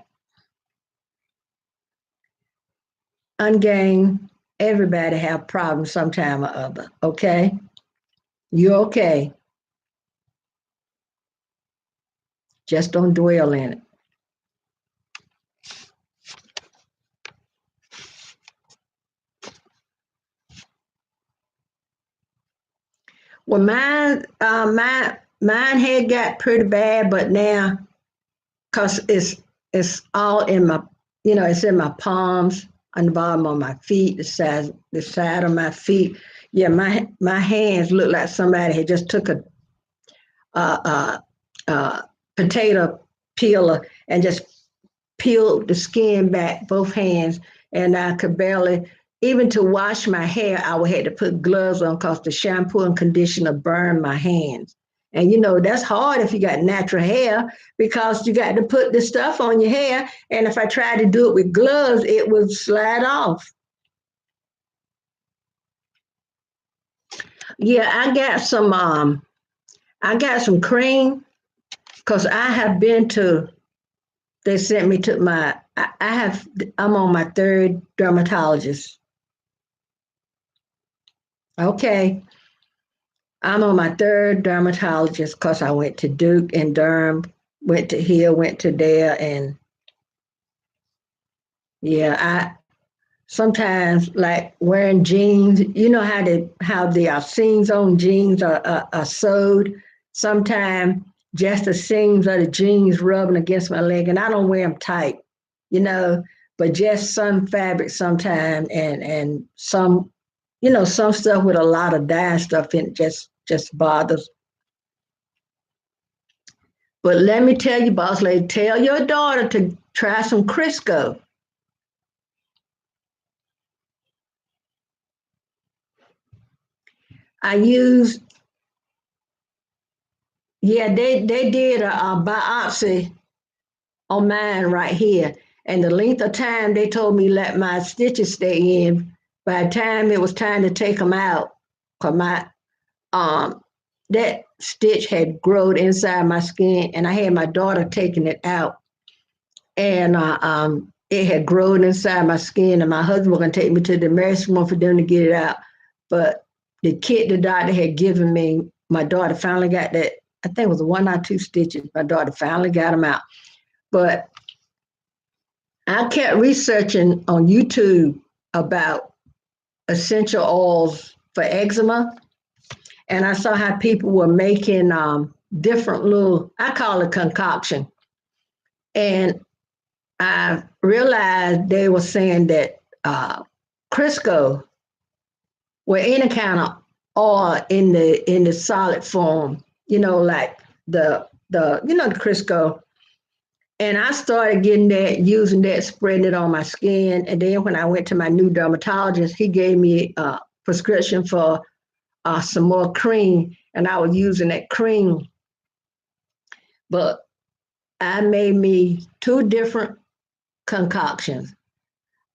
ungained. Everybody have problems sometime or other. Okay? You okay. Just don't dwell in it. Well, mine had got pretty bad, but now, cause it's all in my, it's in my palms, on the bottom of my feet, the side of my feet. Yeah, my hands look like somebody had just took a, potato peeler and just peeled the skin back, both hands, and I could barely, even to wash my hair, I would have to put gloves on because the shampoo and conditioner burned my hands. And that's hard if you got natural hair because you got to put the stuff on your hair. And if I tried to do it with gloves, it would slide off. Yeah, I got some cream because they sent me to I'm on my third dermatologist. Okay. I'm on my third dermatologist because I went to Duke and Durham, went to here, went to there, and yeah, I sometimes like wearing jeans. You know how the seams on jeans are sewed. Sometimes just the seams of the jeans rubbing against my leg, and I don't wear them tight, you know, but just some fabric sometimes, and some stuff with a lot of dye stuff in it just bothers. But let me tell you, boss lady, tell your daughter to try some Crisco. I use, yeah, they did a biopsy on mine right here. And the length of time they told me let my stitches stay in, by the time it was time to take them out, cause um that stitch had grown inside my skin, and I had my daughter taking it out, and it had grown inside my skin, and my husband was gonna take me to the emergency room for them to get it out. But the kit the doctor had given me, my daughter finally got that. I think it was one or two stitches. My daughter finally got them out. But I kept researching on YouTube about essential oils for eczema, and I saw how people were making different little, I call it concoction. And I realized they were saying that Crisco, or any kind of oil in the solid form, like the Crisco. And I started getting that, using that, spreading it on my skin. And then when I went to my new dermatologist, he gave me a prescription for some more cream, and I was using that cream. But I made me two different concoctions.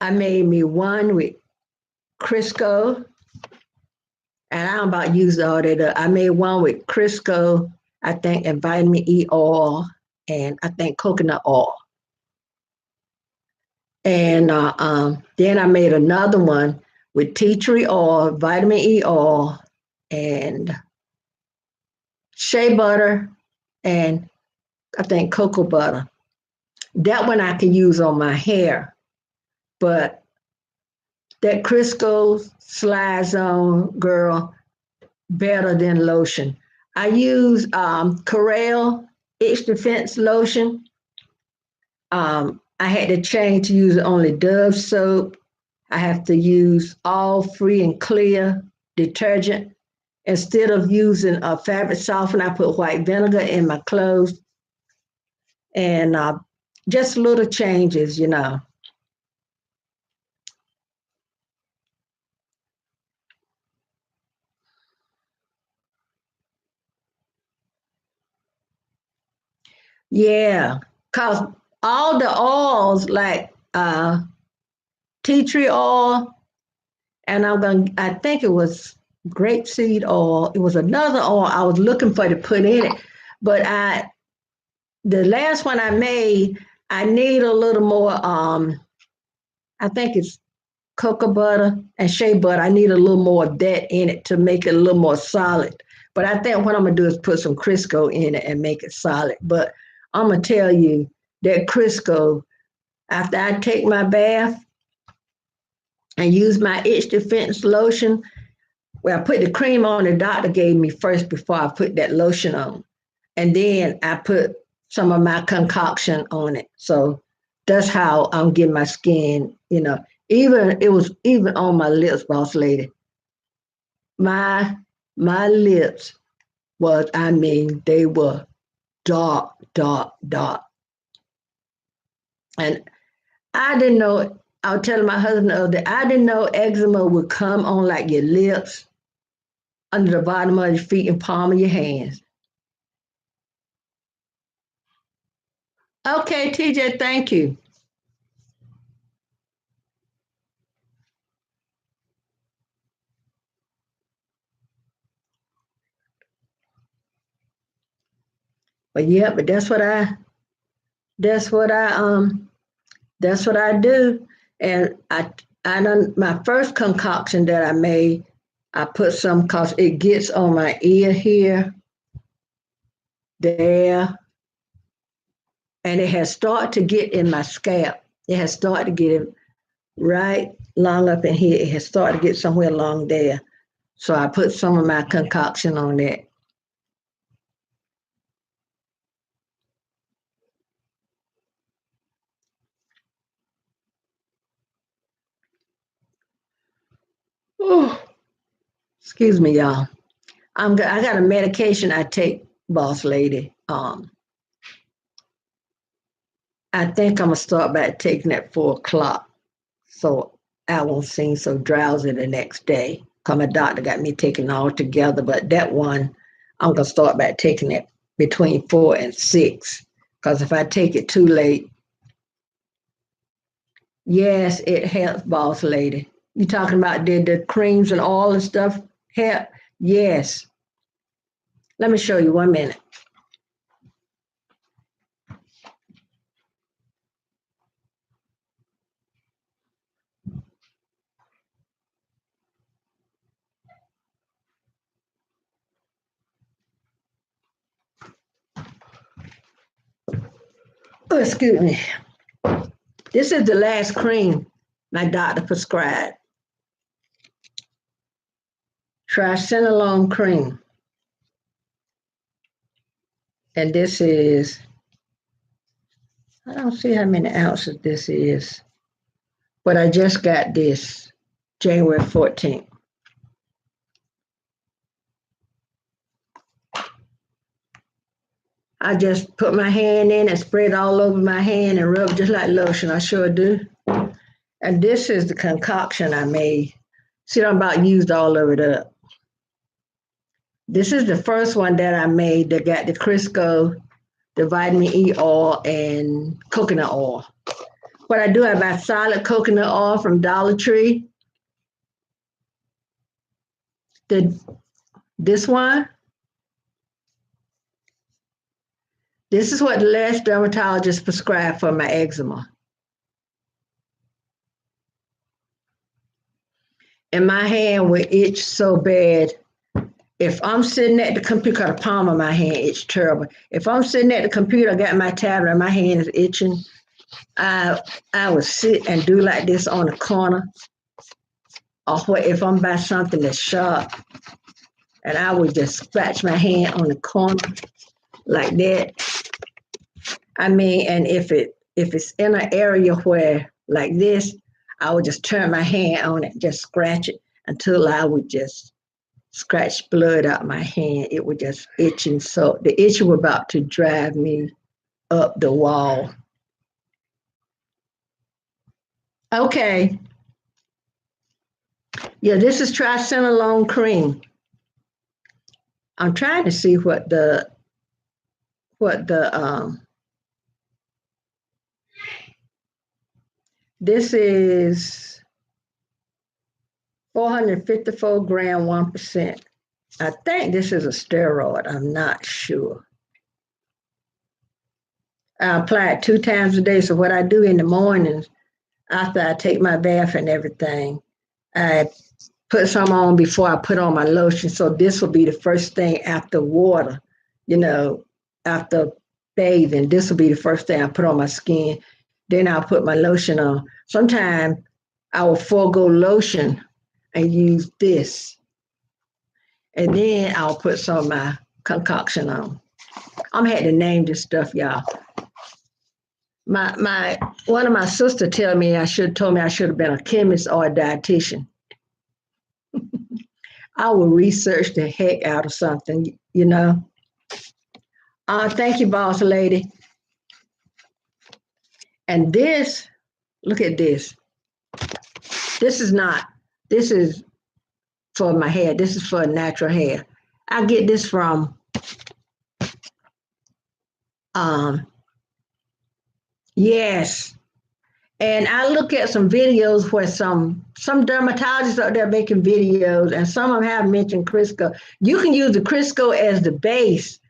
I made me one with Crisco, and I'm about to use all that up. I made one with Crisco, I think, and vitamin E oil, and I think coconut oil. And then I made another one with tea tree oil, vitamin E oil, and shea butter, and I think cocoa butter. That one I can use on my hair, but that Crisco slides on, girl, better than lotion. I use Corelle Itch Defense lotion. I had to change to use only Dove soap. I have to use all free and clear detergent. Instead of using a fabric softener, I put white vinegar in my clothes. And just little changes. Yeah, because all the oils like tea tree oil, and I think it was grapeseed oil. It was another oil I was looking for to put in it. But the last one I made, I need a little more, I think it's cocoa butter and shea butter. I need a little more of that in it to make it a little more solid. But I think what I'm gonna do is put some Crisco in it and make it solid. But I'm gonna tell you that Crisco, after I take my bath and use my itch defense lotion, well, I put the cream on the doctor gave me first before I put that lotion on. And then I put some of my concoction on it. So that's how I'm getting my skin. Even it was even on my lips, boss lady. My lips was, I mean, they were dark, dark, dark. And I didn't know, I was telling my husband the other day, I didn't know eczema would come on like your lips, under the bottom of your feet and palm of your hands. Okay, TJ, thank you. But yeah, but that's what I that's what I do. And I done my first concoction that I made, I put some cause it gets on my ear here, there, and it has started to get in my scalp. It has started to get it right long up in here. It has started to get somewhere along there. So I put some of my concoction on that. Oh, excuse me, y'all. I got a medication I take, boss lady. I think I'm gonna start back taking at 4 o'clock, so I won't seem so drowsy the next day. Cause my doctor got me taking all together, but that one I'm gonna start back taking it between 4 and 6. Cause if I take it too late, yes, it helps, boss lady. You talking about the creams and all the stuff help? Yes. Let me show you 1 minute. Oh, excuse me. This is the last cream my doctor prescribed. Triamcinolone cream. And this is, I don't see how many ounces this is, but I just got this January 14th. I just put my hand in and spread all over my hand and rub just like lotion. I sure do. And this is the concoction I made. See, I'm about used all of it up. This is the first one that I made that got the Crisco, the vitamin E oil, and coconut oil. What I do, I buy solid coconut oil from Dollar Tree. This one, this is what the last dermatologist prescribed for my eczema. And my hand would itch so bad. If I'm sitting at the computer, the palm of my hand itch terrible. If I'm sitting at the computer, I got my tablet and my hand is itching, I would sit and do like this on the corner. Or if I'm by something that's sharp, and I would just scratch my hand on the corner like that. I mean, and if it's in an area where like this, I would just turn my hand on it, just scratch it until I would just scratch blood out my hand. It was just itching. So the itch was about to drive me up the wall. Okay. Yeah, this is triamcinolone cream. I'm trying to see what the this is 454 gram, 1%. I think this is a steroid. I'm not sure. I apply it 2 times a day. So what I do in the mornings, after I take my bath and everything, I put some on before I put on my lotion. So this will be the first thing after water, after bathing. This will be the first thing I put on my skin. Then I'll put my lotion on. Sometimes I will forego lotion and use this. And then I'll put some of my concoction on. I'm had to name this stuff, y'all. One of my sisters told me I should have been a chemist or a dietitian. I will research the heck out of something, Thank you, boss lady. And this, look at this. This is for my hair. This is for natural hair. I get this from yes. And I look at some videos where some dermatologists out there making videos, and some of them have mentioned Crisco. You can use the Crisco as the base.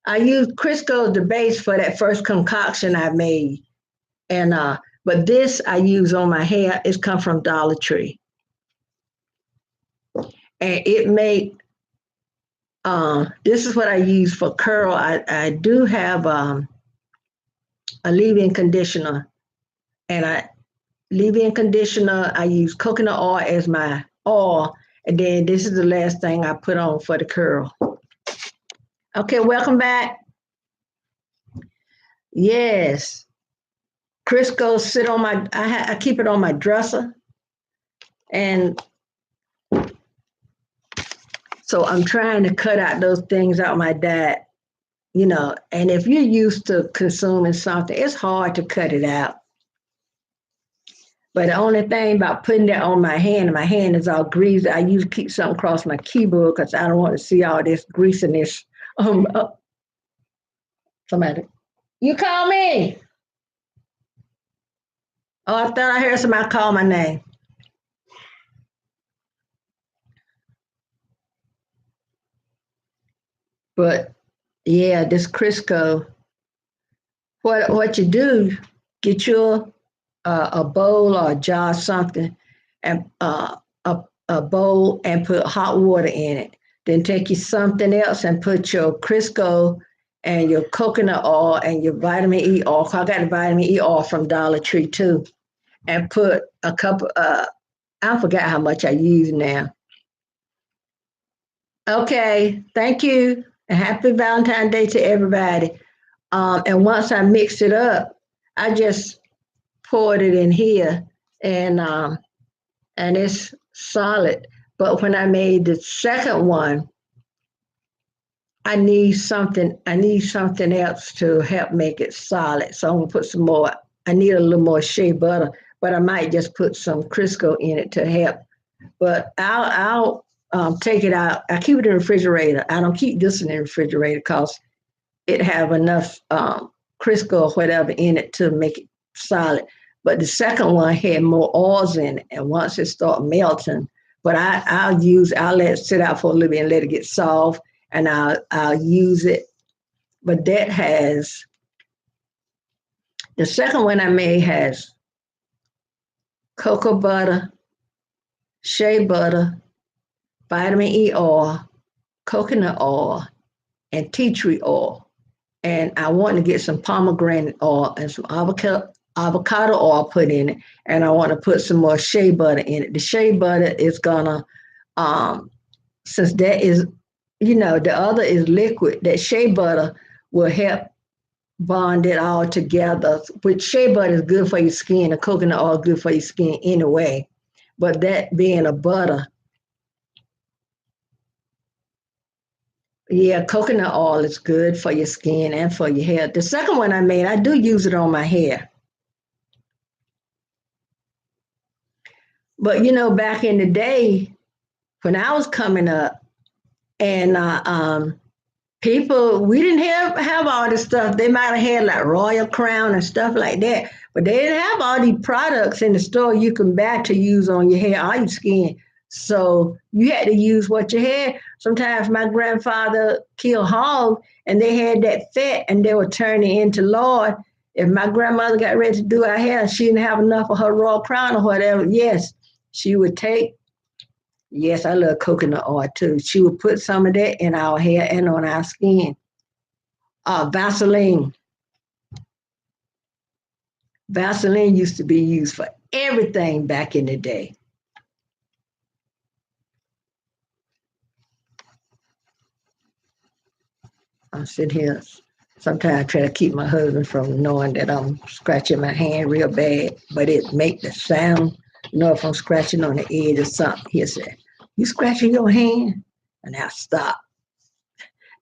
I used Crisco as the base for that first concoction I made. And but this I use on my hair. It's come from Dollar Tree. And it made this is what I use for curl. I do have a leave-in conditioner. And leave-in conditioner, I use coconut oil as my oil. And then this is the last thing I put on for the curl. Okay, welcome back. Yes. Crisco sit on my, I keep it on my dresser. And so I'm trying to cut out those things out of my diet, and if you're used to consuming something, it's hard to cut it out. But the only thing about putting that on my hand, and my hand is all greasy, I usually keep something across my keyboard because I don't want to see all this greasiness. Somebody, you call me? Oh, I thought I heard somebody call my name. But yeah, this Crisco, what you do, get your a bowl or a jar, something, and a bowl, and put hot water in it. Then take you something else and put your Crisco and your coconut oil and your vitamin E oil. I got the vitamin E oil from Dollar Tree too, and put a couple. I forgot how much I use now. Okay, thank you, and happy Valentine's Day to everybody. And once I mixed it up, I just poured it in here, and it's solid. But when I made the second one, I need something else to help make it solid. So I'm gonna put some more. I need a little more shea butter, but I might just put some Crisco in it to help. But I'll take it out. I keep it in the refrigerator. I don't keep this in the refrigerator because it have enough Crisco or whatever in it to make it solid. But the second one had more oils in it, and once it start melting, but I'll let it sit out for a little bit and let it get soft, and I'll use it. But that has the second one I made has cocoa butter, shea butter, vitamin E oil, coconut oil, and tea tree oil. And I want to get some pomegranate oil and some avocado oil put in it. And I want to put some more shea butter in it. The shea butter is gonna, since that is, the other is liquid, that shea butter will help bond it all together. Which shea butter is good for your skin, the coconut oil is good for your skin anyway. But that being a butter, yeah, coconut oil is good for your skin and for your hair. The second one I made, I do use it on my hair. But back in the day when I was coming up, and people, we didn't have all this stuff. They might have had like Royal Crown and stuff like that, but they didn't have all these products in the store you can buy to use on your hair or your skin. So you had to use what you had. Sometimes my grandfather killed hog and they had that fat and they would turn it into lard. If my grandmother got ready to do her hair and she didn't have enough of her Royal Crown or whatever, yes, she would take. Yes, I love coconut oil too. She would put some of that in our hair and on our skin. Vaseline. Vaseline used to be used for everything back in the day. I'm sitting here. Sometimes I try to keep my husband from knowing that I'm scratching my hand real bad, but it make the sound. If I'm scratching on the edge or something, he'll say, "You scratching your hand?" And I stop.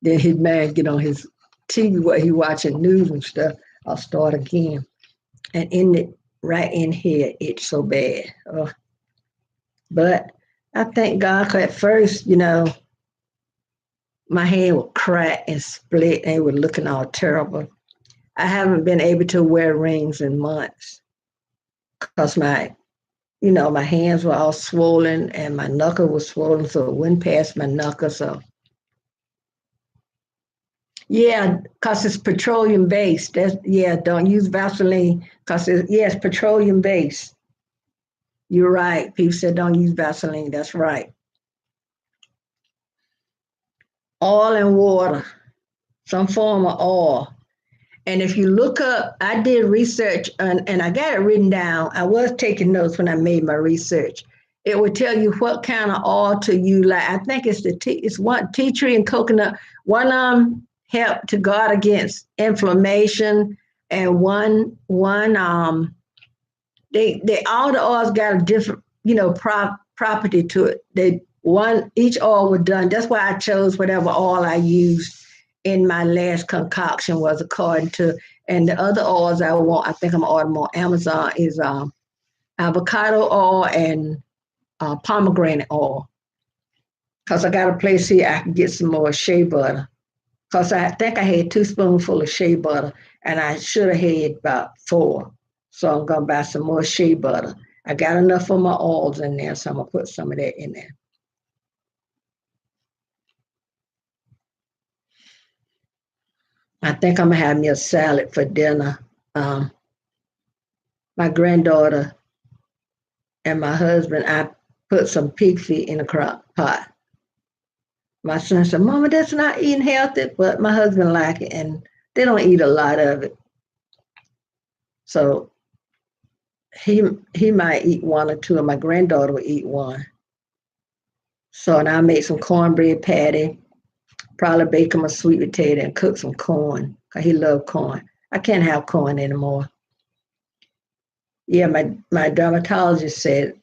Then his man get on his TV where he watching news and stuff. I'll start again. And right in here, it's so bad. But I thank God 'cause at first, my hand would crack and split and it was looking all terrible. I haven't been able to wear rings in months because my hands were all swollen and my knuckle was swollen, so it wouldn't pass my knuckle. So yeah, because it's petroleum based. Don't use Vaseline because it's petroleum based. You're right. People said don't use Vaseline. That's right. Oil and water, some form of oil. And if you look up, I did research and I got it written down. I was taking notes when I made my research. It would tell you what kind of oil to use. Like I think it's one tea tree and coconut. One help to guard against inflammation, and one they all the oils got a different property to it. Each oil was done. That's why I chose whatever oil I used in my last concoction was according to, and the other oils I think I'm ordering on Amazon is avocado oil and pomegranate oil. Because I got a place here I can get some more shea butter. Because I think I had 2 spoonfuls of shea butter and I should have had about 4. So I'm going to buy some more shea butter. I got enough of my oils in there, so I'm going to put some of that in there. I think I'm going to have me a salad for dinner. My granddaughter and my husband, I put some pig feet in a crock pot. My son said, Mama, that's not eating healthy, but my husband like it, and they don't eat a lot of it. So he he might eat one or two, and my granddaughter will eat one. So and I make some cornbread patty, probably bake him a sweet potato and cook some corn, 'cause he loved corn. I can't have corn anymore. Yeah, my dermatologist said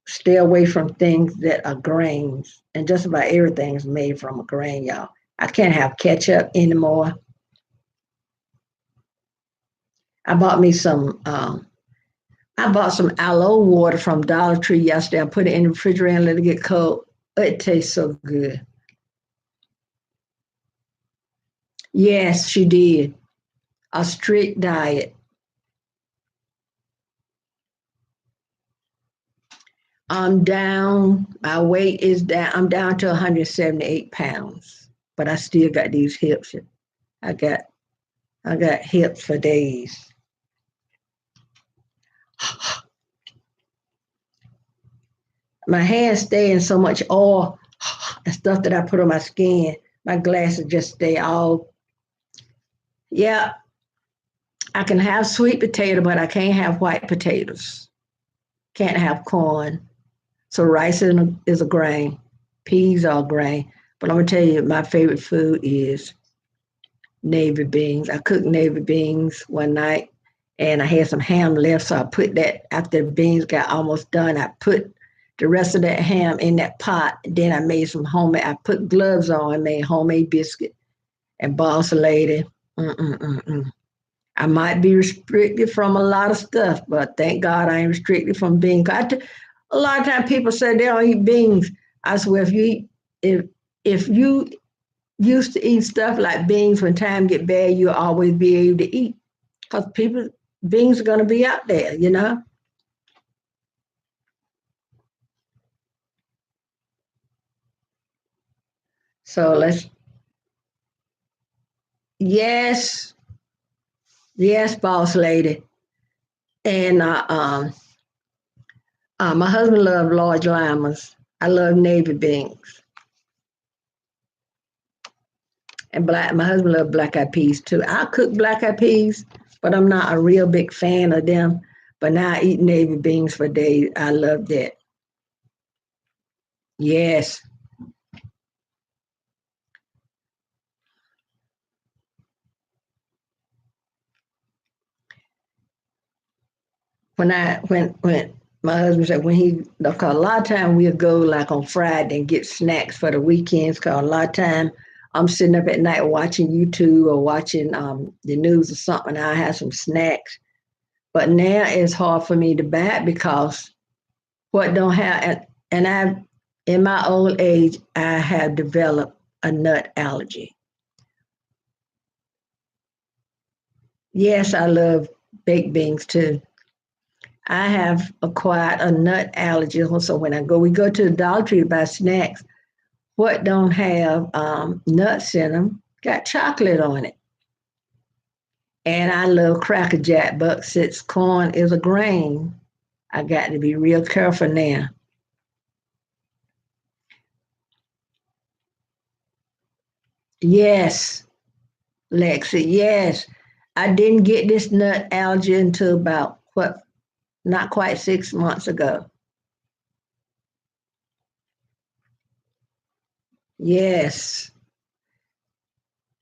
stay away from things that are grains, and just about everything is made from a grain, y'all. I can't have ketchup anymore. I bought me some. I bought some aloe water from Dollar Tree yesterday. I put it in the refrigerator and let it get cold. It tastes so good. Yes, she did. A strict diet. I'm down. My weight is down. I'm down to 178 pounds, but I still got these hips. I got I got hips for days. My hands stay in so much oil and stuff that I put on my skin. My glasses just stay all. Yeah, I can have sweet potato, but I can't have white potatoes. Can't have corn. So rice is a grain. Peas are a grain. But I'm gonna tell you, my favorite food is navy beans. I cooked navy beans one night, and I had some ham left, so I put that after the beans got almost done. I put the rest of that ham in that pot. Then I made some homemade. I put gloves on and made homemade biscuit and boss lady. Mm-mm-mm-mm. I might be restricted from a lot of stuff, but thank God I ain't restricted from beans. A lot of times people say they don't eat beans. I swear, if you used to eat stuff like beans, when time get bad, you'll always be able to eat because people beans are gonna be out there, you know. So let's yes, yes, boss lady, and my husband loved large llamas. I love navy beans. And black, my husband loved black eyed peas too. I cook black eyed peas, but I'm not a real big fan of them. But now I eat navy beans for days. I love that. Yes. When my husband said when he cause a lot of time we'll go like on Friday and get snacks for the weekends. Cause a lot of time I'm sitting up at night watching YouTube or watching the news or something. I have some snacks. But now it's hard for me to buy it because what don't have and I in my old age I have developed a nut allergy. Yes, I love baked beans too. I have acquired a nut allergy. So when we go to the Dollar Tree to buy snacks, what don't have nuts in them got chocolate on it. And I love Cracker Jack, but since corn is a grain, I got to be real careful now. Yes, Lexi, yes. I didn't get this nut allergy until about what, not quite 6 months ago. Yes.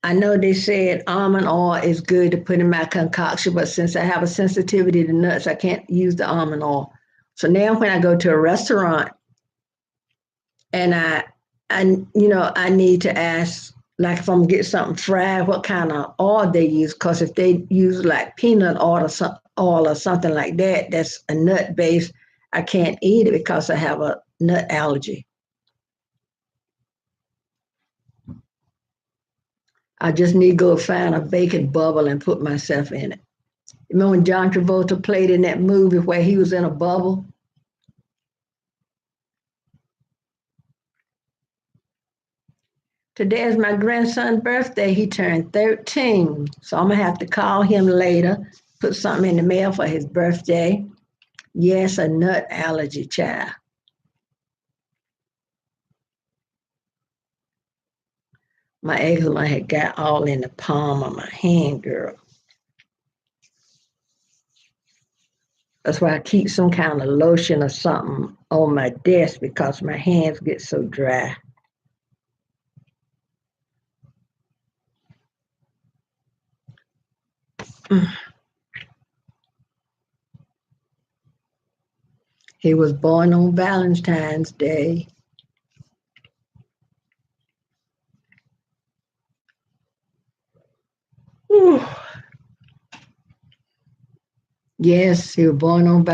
I know they said almond oil is good to put in my concoction, but since I have a sensitivity to nuts, I can't use the almond oil. So now when I go to a restaurant and I need to ask, like if I'm gonna get something fried, what kind of oil they use, because if they use like peanut oil or something like that, that's a nut base, I can't eat it because I have a nut allergy. I just need to go find a vacant bubble and put myself in it. Remember when John Travolta played in that movie where he was in a bubble? Today is my grandson's birthday. He turned 13. So I'm going to have to call him later, put something in the mail for his birthday. Yes, a nut allergy, child. My eczema had got all in the palm of my hand, girl. That's why I keep some kind of lotion or something on my desk because my hands get so dry. He was born on Valentine's Day. Whew. Yes, he was born on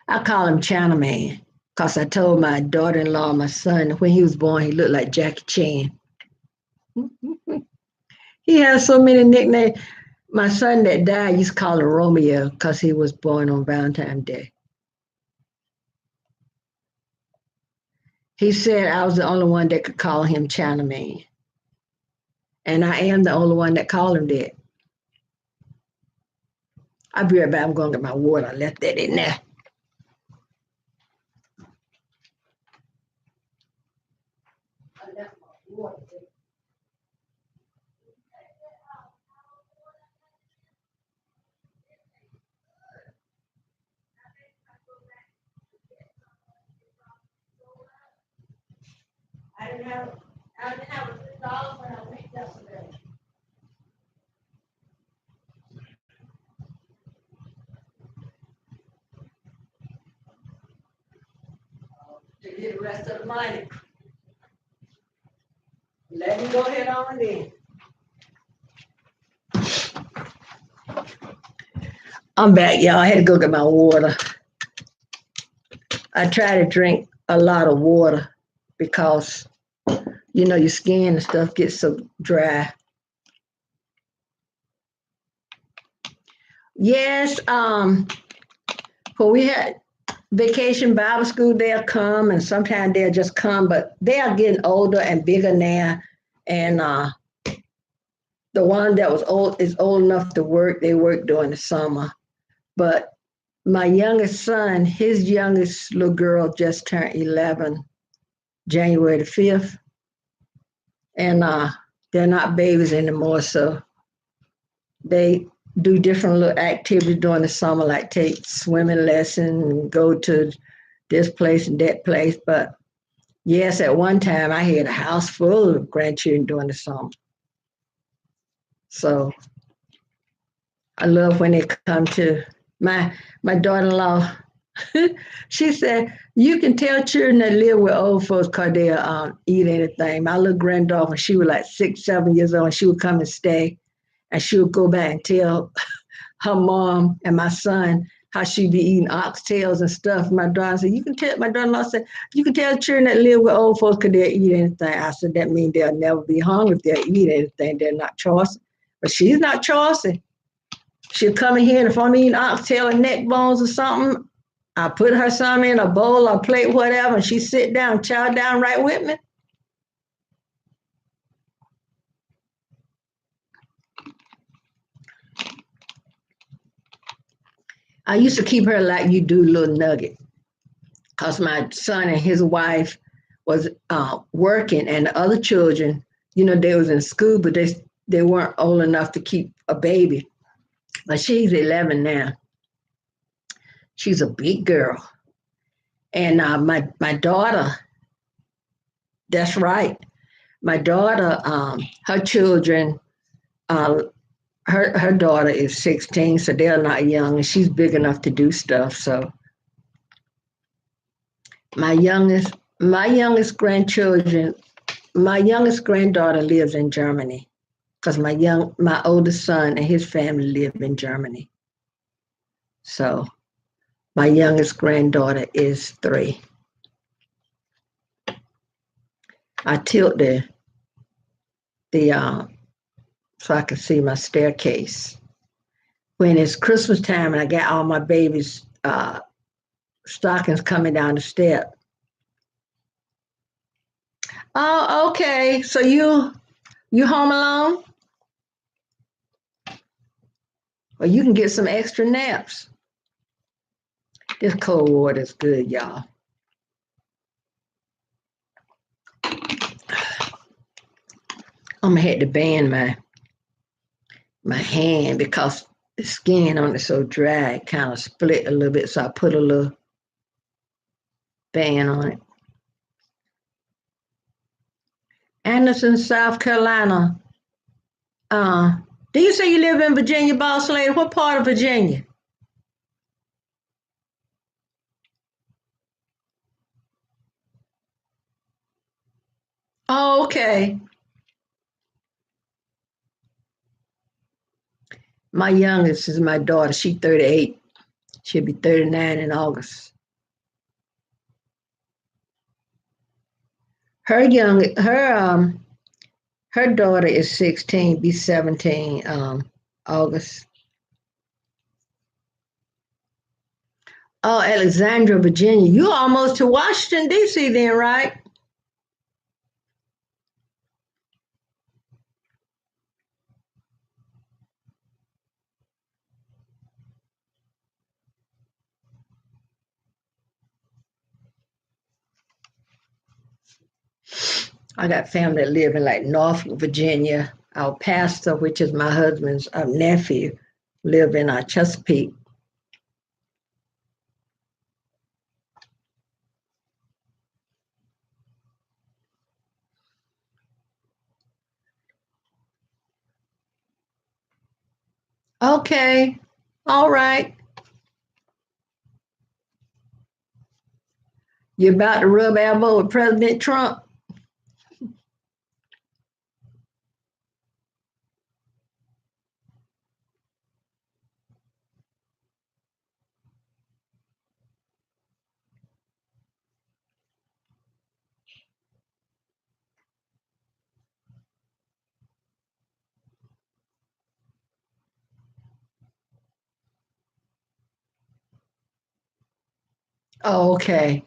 I call him China Man because I told my daughter-in-law, my son, when he was born, he looked like Jackie Chan. He has so many nicknames. My son that died used to call him Romeo because he was born on Valentine's Day. He said I was the only one that could call him China Man. And I am the only one that called him that. I'll be right back. I'm going to get my water. I left that in there. I left my water there. I didn't have $6 when I went yesterday. To get the rest of the money. Let me go ahead on then. I'm back, y'all. I had to go get my water. I try to drink a lot of water because, you know, your skin and stuff gets so dry. Yes, when we had vacation Bible school, they'll come, and sometimes they'll just come, but they are getting older and bigger now. And the one that was old is old enough to work. They work during the summer. But my youngest son, his youngest little girl just turned 11, January the 5th. And they're not babies anymore, so they do different little activities during the summer, like take swimming lessons and go to this place and that place. But yes, at one time I had a house full of grandchildren during the summer. So I love when they come to my daughter-in-law. She said, you can tell children that live with old folks because they'll eat anything. My little granddaughter, when she was like 6, 7 years old, and she would come and stay, and she would go back and tell her mom and my son how she'd be eating oxtails and stuff. My daughter said, my daughter-in-law said, you can tell children that live with old folks because they'll eat anything. I said, that means they'll never be hungry if they'll eat anything. They're not choosing. But she's not choosing. She'll come in here, and if I'm eating oxtail and neck bones or something, I put her some in a bowl or plate, whatever, and she sit down, chow down right with me. I used to keep her like you do, little nugget, because my son and his wife was working, and the other children, you know, they was in school, but they weren't old enough to keep a baby. But she's 11 now. She's a big girl. And my daughter, that's right. My daughter, her children, her daughter is 16, so they're not young, and she's big enough to do stuff. So my youngest granddaughter lives in Germany because my oldest son and his family live in Germany. So my youngest granddaughter is 3. I tilt the so I can see my staircase. When it's Christmas time and I got all my babies' stockings coming down the step. Oh, okay. So you home alone? Or you can get some extra naps. This cold water is good, y'all. I'm gonna have to band my hand because the skin on it so dry, it kind of split a little bit. So I put a little band on it. Anderson, South Carolina. Uh, do you say you live in Virginia, boss lady? What part of Virginia? Oh, okay. My youngest is my daughter. She's 38. She'll be 39 in August. Her daughter is 16, be 17 August. Oh, Alexandria, Virginia. You almost to Washington, D.C. then, right? I got family that live in like Norfolk, Virginia. Our pastor, which is my husband's nephew, live in Chesapeake. Okay. All right. You about to rub elbow with President Trump? Oh, okay.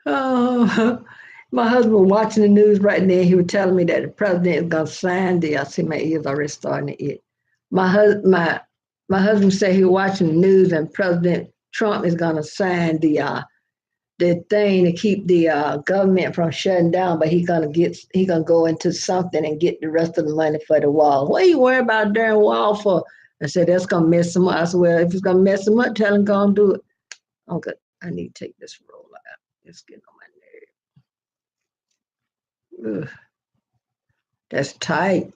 Oh, my husband watching the news right now. He was telling me that the president is gonna sign the. I see my ears already starting to itch. My hus my husband said he was watching the news and President Trump is gonna sign the thing to keep the government from shutting down, but he gonna go into something and get the rest of the money for the wall. What are you worried about during wall for? I said that's gonna mess him up. I said, well, if it's gonna mess him up, tell him go and do it. Okay, I need to take this roll out. It's getting on my nerve. Ugh, that's tight.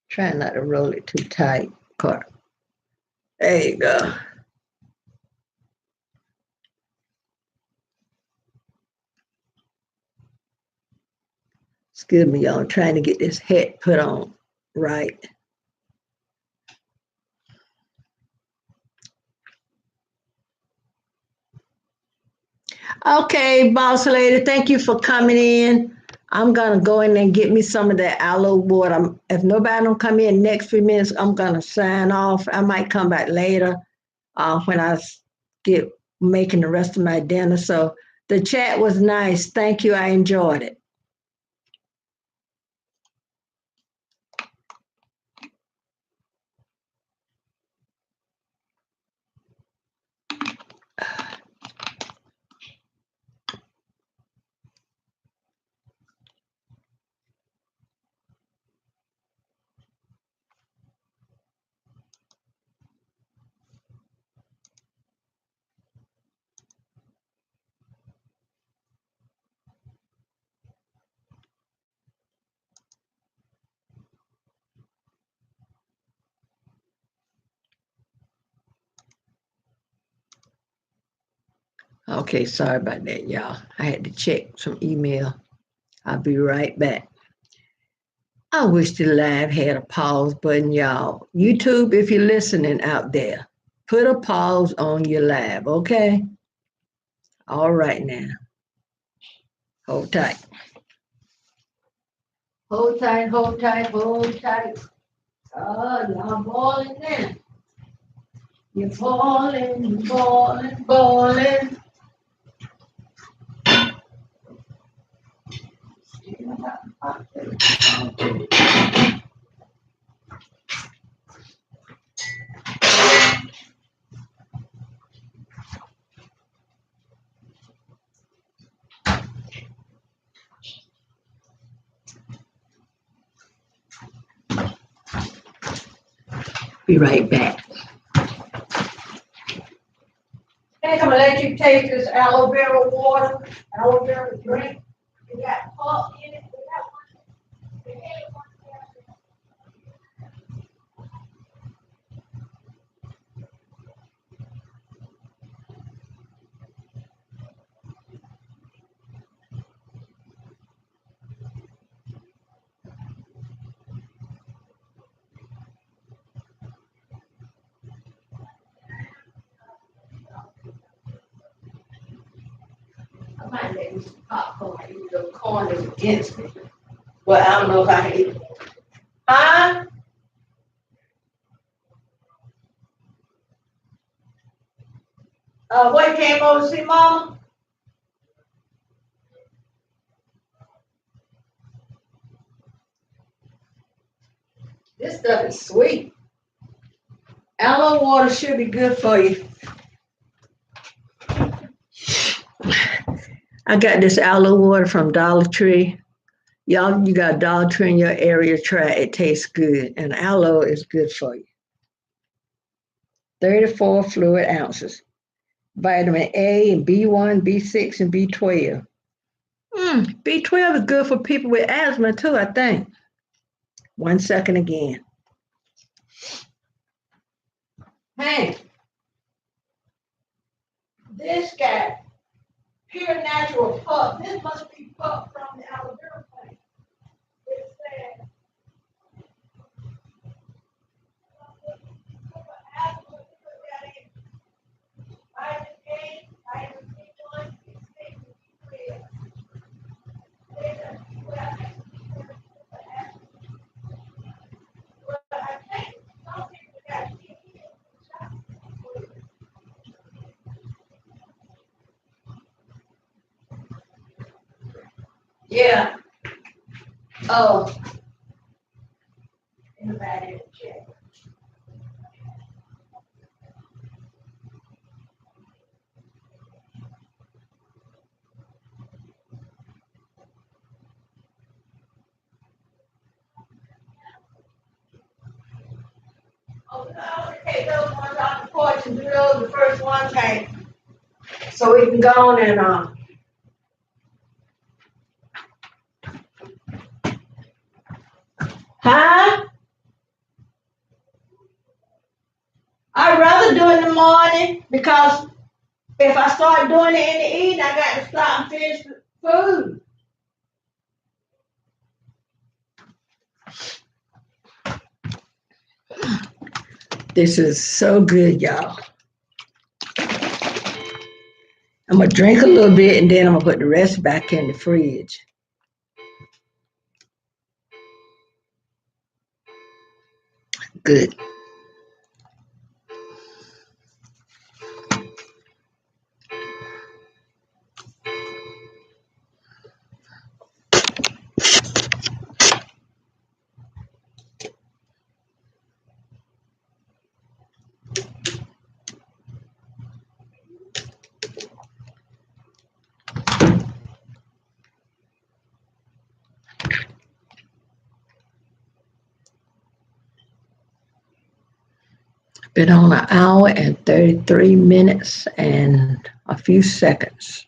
Try not to roll it too tight. Car. There you go. Excuse me, y'all. I'm trying to get this hat put on right. Okay, boss lady, thank you for coming in. I'm gonna go in and get me some of that aloe water. If nobody don't come in next few minutes, I'm gonna sign off. I might come back later when get making the rest of my dinner. So the chat was nice. Thank you. I enjoyed it. Okay, sorry about that, y'all. I had to check some email. I'll be right back. I wish the live had a pause button, y'all. YouTube, if you're listening out there, put a pause on your live, okay? All right now. Hold tight. Hold tight, hold tight, hold tight. Oh, y'all boiling now. You're boiling, boiling, boiling. Be right back. I think I'm gonna let you taste this aloe vera water, aloe vera drink. It got pulp in it. I might make me some popcorn, even though corn is against me. Well, I don't know if I can eat it. Huh? What, you came over to see Mama? This stuff is sweet. Aloe water should be good for you. I got this aloe water from Dollar Tree. Y'all, you got Dollar Tree in your area, try it. It tastes good. And aloe is good for you. 34 fluid ounces. Vitamin A and B1, B6, and B12. B12 is good for people with asthma too, I think. 1 second again. Hey, this got pure natural pulp. This must be pulp from the aloe vera plant. It said, vitamin A, vitamin B1, B6, and B12. Yeah. Oh. Anybody check? Oh, I want to take those ones off the porch and do those the first one came. So we can go on and Huh? I'd rather do it in the morning because if I start doing it in the evening, I got to stop and finish the food. This is so good, y'all. I'm gonna drink a little bit and then I'm gonna put the rest back in the fridge. Good. Been on an hour and 33 minutes and a few seconds.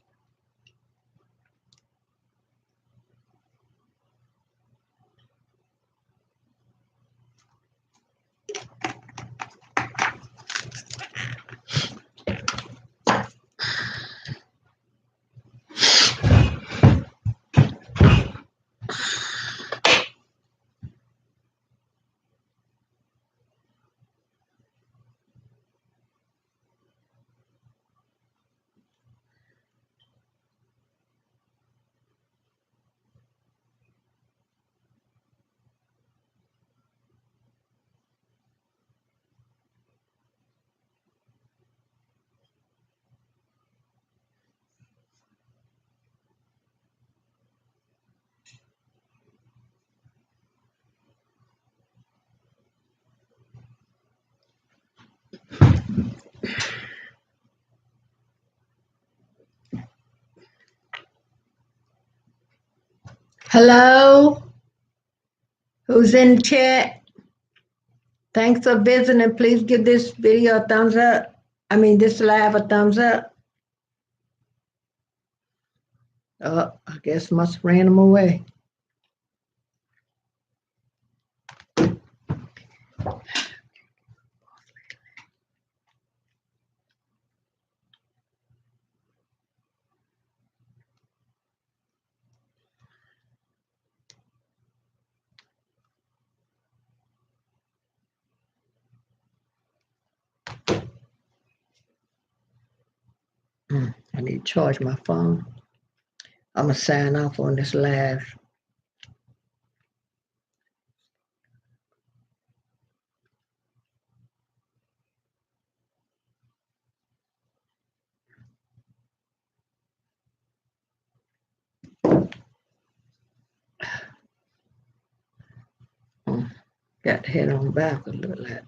Hello? Who's in the chat? Thanks for visiting. Please give this video a thumbs up. This live a thumbs up. Oh, I guess must have ran them away. I need to charge my phone. I'm going to sign off on this live. Got to head on back a little bit.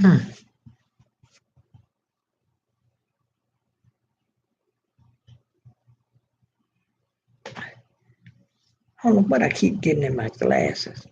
I don't know what I keep getting in my glasses.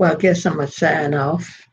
Well, I guess I'm going to sign off.